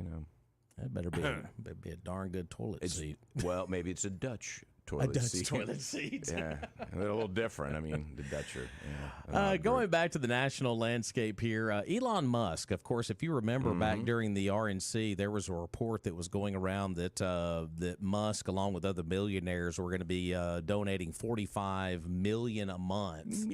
that better be a darn good toilet seat. Well, maybe it's a Dutch toilet seat. Toilet seat. Yeah, they're a little different. I mean, the Dutch are. Going back to the national landscape here, Elon Musk, of course, if you remember back during the RNC, there was a report that was going around that Musk, along with other millionaires, were going to be donating $45 million a month.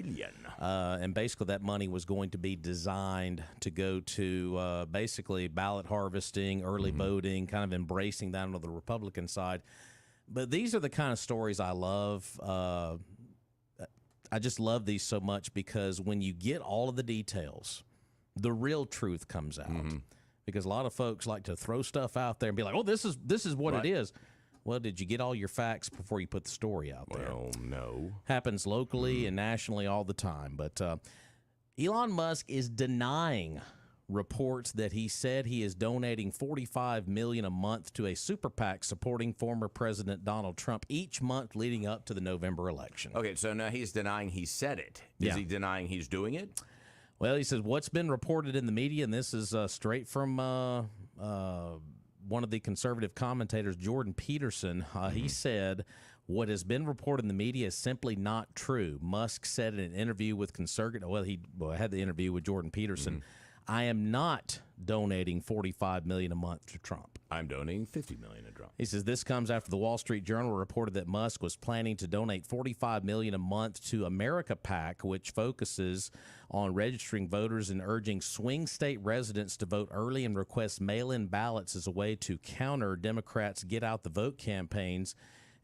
And basically that money was going to be designed to go to basically ballot harvesting, early voting, kind of embracing that on the Republican side. But these are the kind of stories I love. I just love these so much because when you get all of the details, the real truth comes out. Because a lot of folks like to throw stuff out there and be like, "Oh, this is what it is." Well, did you get all your facts before you put the story out there? Well, no. Happens locally and nationally all the time. But Elon Musk is denying reports that he said he is donating $45 million a month to a super PAC supporting former President Donald Trump each month leading up to the November election. Okay, so now he's denying he said it. Is he denying he's doing it? Well, he says what's been reported in the media, and this is straight from one of the conservative commentators, Jordan Peterson. He said, what has been reported in the media is simply not true. Musk said in an interview with conservative, he had the interview with Jordan Peterson, I am not donating $45 million a month to Trump. I'm donating $50 million to Trump. He says this comes after the Wall Street Journal reported that Musk was planning to donate $45 million a month to America PAC, which focuses on registering voters and urging swing state residents to vote early and request mail-in ballots as a way to counter Democrats' get-out-the-vote campaigns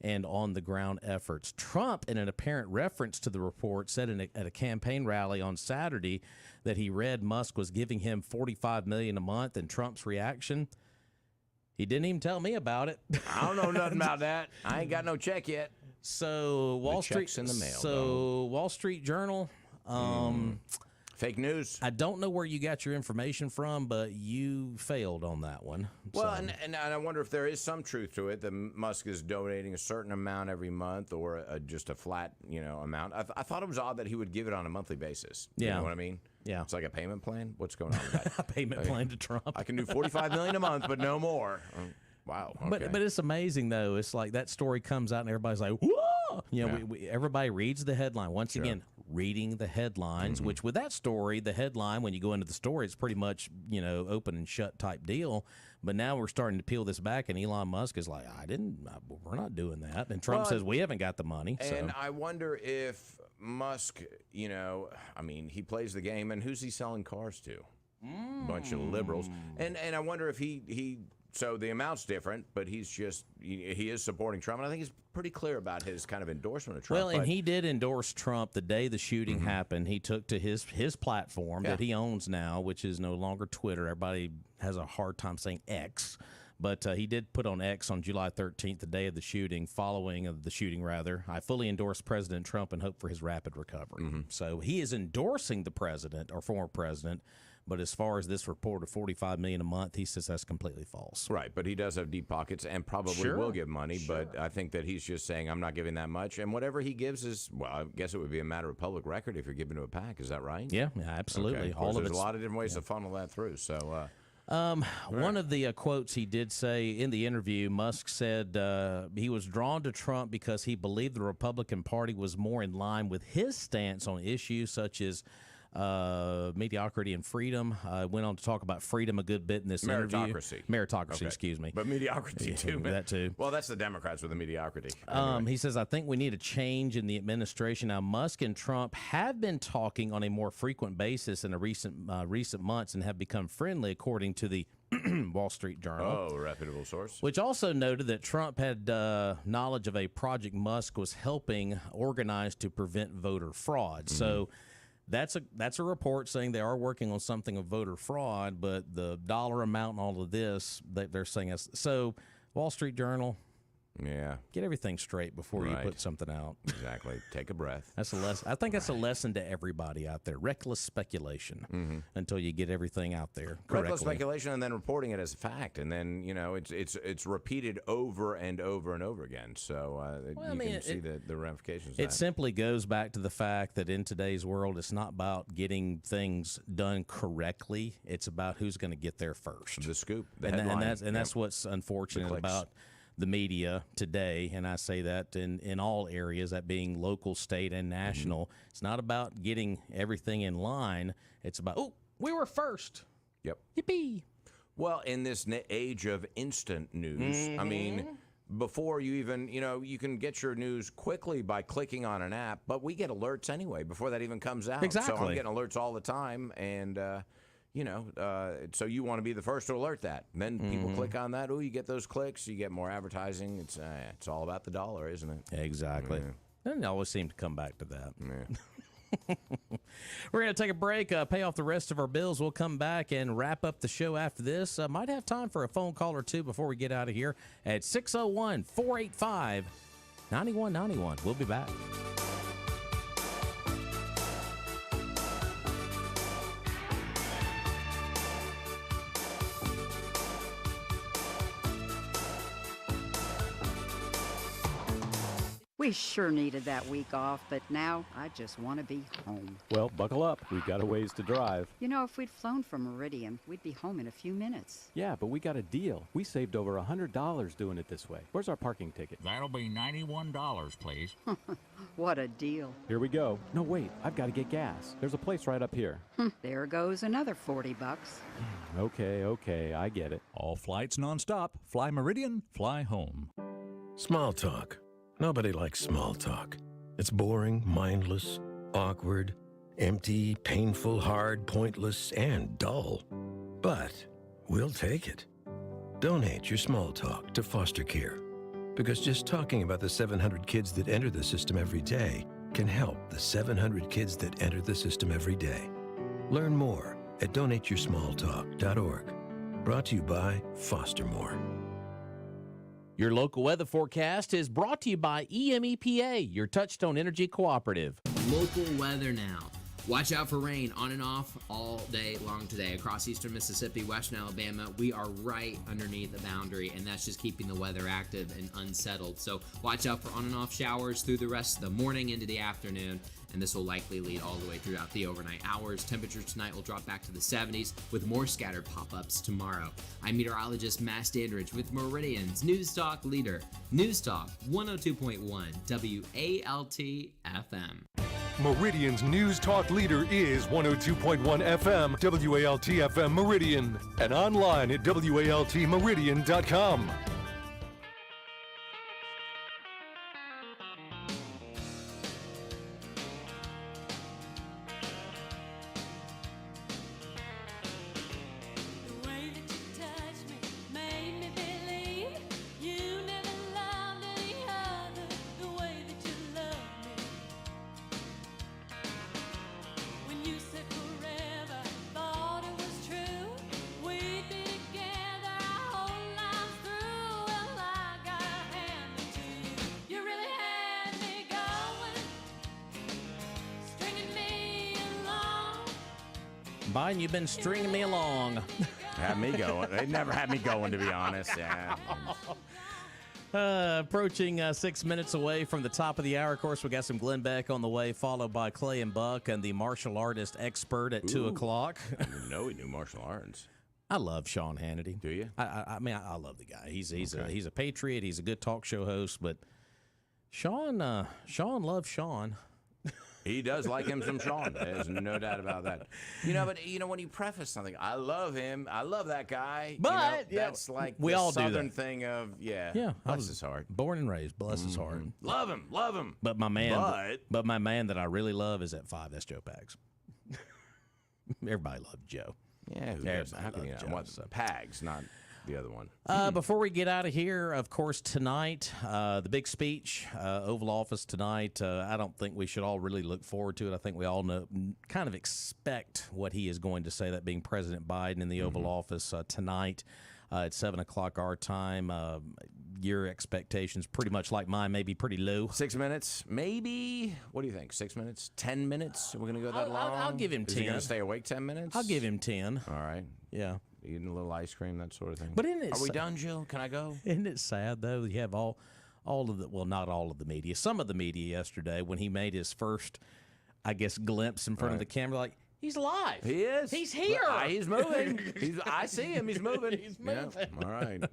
and on-the-ground efforts. Trump, in an apparent reference to the report, said at a campaign rally on Saturday that he read Musk was giving him $45 million a month, and Trump's reaction, he didn't even tell me about it. I don't know nothing about that. I ain't got no check yet. So Wall Street in the mail. Wall Street Journal. Fake news. I don't know where you got your information from, but you failed on that one. Well, and I wonder if there is some truth to it that Musk is donating a certain amount every month or just a flat, amount. I thought it was odd that he would give it on a monthly basis. Yeah. You know what I mean? Yeah. It's like a payment plan. What's going on with that? A payment plan to Trump. I can do $45 million a month, but no more. Wow. Okay. But it's amazing, though. It's like that story comes out and everybody's like, whoa! Everybody reads the headline. Once again, reading the headlines, which with that story, the headline, when you go into the story, it's pretty much, open and shut type deal. But now we're starting to peel this back, and Elon Musk is like, we're not doing that. And Trump says, we haven't got the money. And I wonder if Musk, he plays the game, and who's he selling cars to? Bunch of liberals. And I wonder if so the amount's different, but he is supporting Trump, and I think he's pretty clear about his kind of endorsement of Trump. Well, and he did endorse Trump the day the shooting happened. He took to his platform that he owns now, which is no longer Twitter. Everybody has a hard time saying X. But he did put on X on July 13th, the day of the shooting, I fully endorse President Trump and hope for his rapid recovery. So he is endorsing the president or former president. But as far as this report of $45 million a month, he says that's completely false. Right, but he does have deep pockets and probably will give money. But I think that he's just saying, I'm not giving that much. And whatever he gives is, I guess it would be a matter of public record if you're giving to a PAC. Is that right? Yeah, absolutely. Okay. There's a lot of different ways to funnel that through. So, one of the quotes he did say in the interview, Musk said he was drawn to Trump because he believed the Republican Party was more in line with his stance on issues such as mediocrity and freedom. Went on to talk about freedom a good bit in this interview. Meritocracy, Okay. excuse me. But mediocrity, too. That, too. Well, that's the Democrats with the mediocrity. Anyway. He says, I think we need a change in the administration. Now, Musk and Trump have been talking on a more frequent basis in the recent months and have become friendly, according to the Wall Street Journal. Oh, a reputable source. Which also noted that Trump had knowledge of a project Musk was helping organize to prevent voter fraud. Mm-hmm. So that's a report saying they are working on something of voter fraud, but the dollar amount and all of this, they're saying is so. Wall Street Journal. Yeah. Get everything straight before you put something out. Exactly. Take a breath. That's a lesson. I think that's a lesson to everybody out there. Reckless speculation until you get everything out there correctly. Reckless speculation and then reporting it as a fact. And then, it's repeated over and over and over again. So can see the ramifications of It that. simply goes back to the fact that in today's world, it's not about getting things done correctly. It's about who's going to get there first. The scoop, that's what's unfortunate about the media today, and I say that in all areas, that being local, state, and national. It's not about getting everything in line. It's about, we were first. Yep. Yippee. Well, in this age of instant news, I mean, before you even, you can get your news quickly by clicking on an app, but we get alerts anyway before that even comes out. Exactly. So I'm getting alerts all the time, and so you want to be the first to alert that. And then people click on that. You get those clicks. You get more advertising. It's all about the dollar, isn't it? Exactly. Yeah. And it always seem to come back to that. Yeah. We're going to take a break, pay off the rest of our bills. We'll come back and wrap up the show after this. Might have time for a phone call or two before we get out of here at 601-485-9191. We'll be back. We sure needed that week off, but now I just want to be home. Well, buckle up. We've got a ways to drive. You know, if we'd flown from Meridian, we'd be home in a few minutes. Yeah, but we got a deal. We saved over $100 doing it this way. Where's our parking ticket? That'll be $91, please. What a deal. Here we go. No, wait. I've got to get gas. There's a place right up here. There goes another $40. Okay, I get it. All flights nonstop. Fly Meridian, fly home. Small talk. Nobody likes small talk. It's boring, mindless, awkward, empty, painful, hard, pointless, and dull. But we'll take it. Donate your small talk to foster care. Because just talking about the 700 kids that enter the system every day can help the 700 kids that enter the system every day. Learn more at donateyoursmalltalk.org. Brought to you by Foster More. Your local weather forecast is brought to you by EMEPA, your Touchstone Energy Cooperative. Local weather now. Watch out for rain on and off all day long today across eastern Mississippi, western Alabama. We are right underneath the boundary, and that's just keeping the weather active and unsettled. So watch out for on and off showers through the rest of the morning into the afternoon, and this will likely lead all the way throughout the overnight hours. Temperatures tonight will drop back to the 70s with more scattered pop-ups tomorrow. I'm meteorologist Matt Standridge with Meridian's News Talk leader, News Talk 102.1 WALT FM. Meridian's News Talk leader is 102.1 FM, WALT FM Meridian, and online at WALTmeridian.com. Biden, you've been stringing me along. Had me going. They never had me going, to be honest. Yeah. Approaching 6 minutes away from the top of the hour. Of course, we got some Glenn Beck on the way, followed by Clay and Buck and the martial artist expert at 2 o'clock. I didn't know he knew martial arts. I love Sean Hannity. Do you? I mean, I love the guy. He's a patriot. He's a good talk show host. But Sean loves Sean. He does like him some Sean. There's no doubt about that. But when you preface something, I love him. I love that guy. But that's like we the all do Southern that. thing of I bless was his heart. born and raised. Bless his heart. Love him. But my man, but my man that I really love is at 5. That's Joe Pags. Everybody loved Joe. Yeah, who does? How can you not? What, Pags, not the other one. Before we get out of here, of course, tonight, the big speech, Oval Office tonight, I don't think we should all really look forward to it. I think we all kind of expect what he is going to say, that being President Biden in the Oval Office tonight at 7 o'clock our time. Your expectations, pretty much like mine, maybe pretty low. 6 minutes, maybe. What do you think? 6 minutes? 10 minutes? We're going to go that long? I'll give him 10. Is he going to stay awake 10 minutes? I'll give him 10. All right. Yeah. Eating a little ice cream, that sort of thing. But isn't it Are we done, Jill? Can I go? Isn't it sad, though? You have all of the, well, not all of the media, some of the media yesterday when he made his first, I guess, glimpse in front of the camera, like, he's alive. He is. He's here. He's moving. I see him. He's moving. He's moving. Yeah. All right.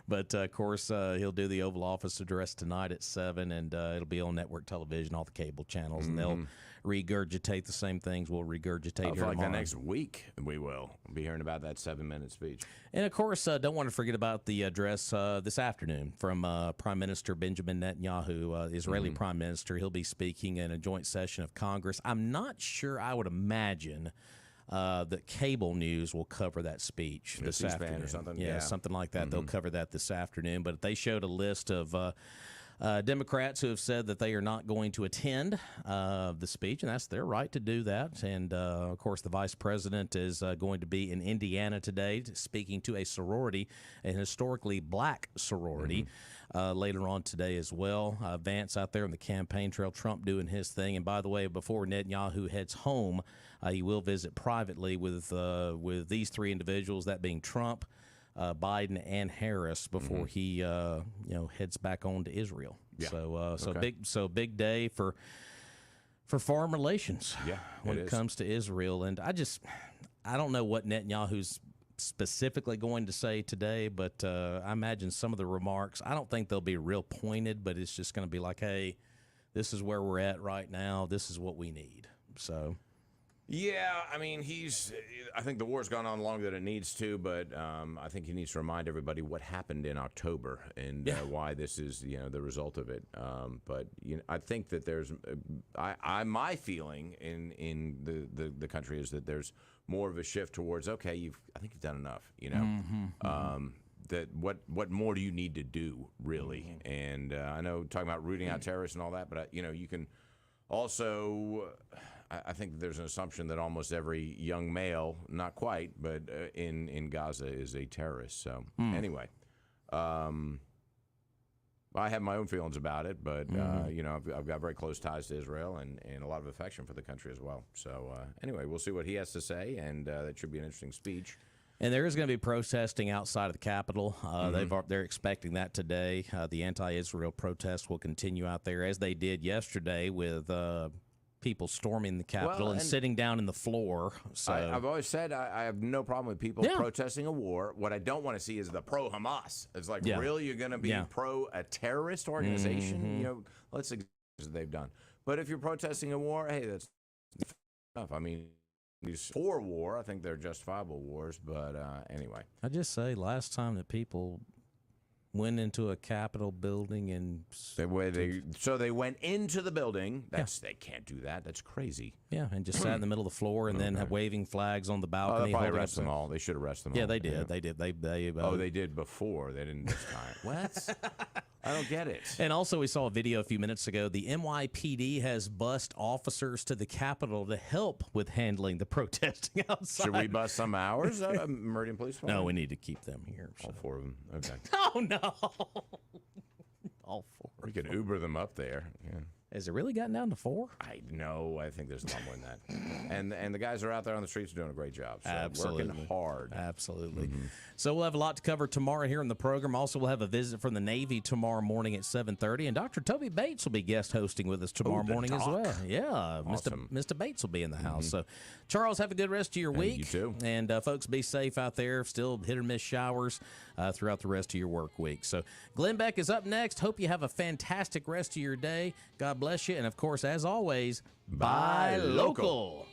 But of course, he'll do the Oval Office address tonight at 7, and it'll be on network television, all the cable channels, and they'll regurgitate the same things we'll regurgitate here for like tomorrow. the next week, we will be hearing about that 7-minute speech. And, of course, don't want to forget about the address this afternoon from Prime Minister Benjamin Netanyahu, Israeli Prime Minister. He'll be speaking in a joint session of Congress. I'm not sure, I would imagine, that cable news will cover that speech this C-SPAN afternoon. or something? Yeah, something like that. They'll cover that this afternoon. But they showed a list of Democrats who have said that they are not going to attend the speech, and that's their right to do that. And, of course, the vice president is going to be in Indiana today speaking to a sorority, an historically black sorority, later on today as well. Vance out there on the campaign trail, Trump doing his thing. And, by the way, before Netanyahu heads home, he will visit privately with these 3 individuals, that being Trump, Biden, and Harris, before he heads back on to Israel. Yeah. So big day for foreign relations. Yeah, when it comes to Israel, and I don't know what Netanyahu's specifically going to say today, but I imagine some of the remarks, I don't think they'll be real pointed, but it's just going to be like, hey, this is where we're at right now. This is what we need. So. Yeah, I mean, I think the war's gone on longer than it needs to, but I think he needs to remind everybody what happened in October and why this is, the result of it. But I think that there's, my feeling in the country is that there's more of a shift towards, okay, I think you've done enough, that what more do you need to do, really? And I know talking about rooting out terrorists and all that, but, you can also... I think there's an assumption that almost every young male, not quite, but in Gaza is a terrorist. So anyway, I have my own feelings about it, but I've got very close ties to Israel and a lot of affection for the country as well. So anyway, we'll see what he has to say, and that should be an interesting speech. And there is going to be protesting outside of the Capitol. They're expecting that today. The anti-Israel protest will continue out there as they did yesterday with. People storming the Capitol and sitting down in the floor. So I've always said I have no problem with people protesting a war. What I don't want to see is the pro-Hamas. It's like, really, you're going to be pro a terrorist organization? Let's see what they've done. But if you're protesting a war, hey, that's enough. I mean, these for war, I think they're justifiable wars. But anyway, I just say last time that people went into a Capitol building and they went into the building. They can't do that. That's crazy. Yeah, and just sat in the middle of the floor and then waving flags on the balcony. They probably arrest them all. They should arrest them all. Yeah, they did. They did. They did before. They didn't this time. What? I don't get it. And also, we saw a video a few minutes ago. The NYPD has bussed officers to the Capitol to help with handling the protesting outside. Should we bus some hours? Meridian Police Department? No, we need to keep them here. So. All 4 of them. Okay. Oh, no. All 4. We could Uber them up there. Yeah. Has it really gotten down to 4? I know. I think there's a lot more than that. And the guys who are out there on the streets are doing a great job. So Absolutely. Working hard. Absolutely. So we'll have a lot to cover tomorrow here in the program. Also, we'll have a visit from the Navy tomorrow morning at 7:30. And Dr. Toby Bates will be guest hosting with us tomorrow morning as well. Yeah. Awesome. Mr. Bates will be in the house. So, Charles, have a good rest of your week. You too. And, folks, be safe out there. Still hit or miss showers throughout the rest of your work week. So, Glenn Beck is up next. Hope you have a fantastic rest of your day. God bless. bless you. And, of course, as always, buy local.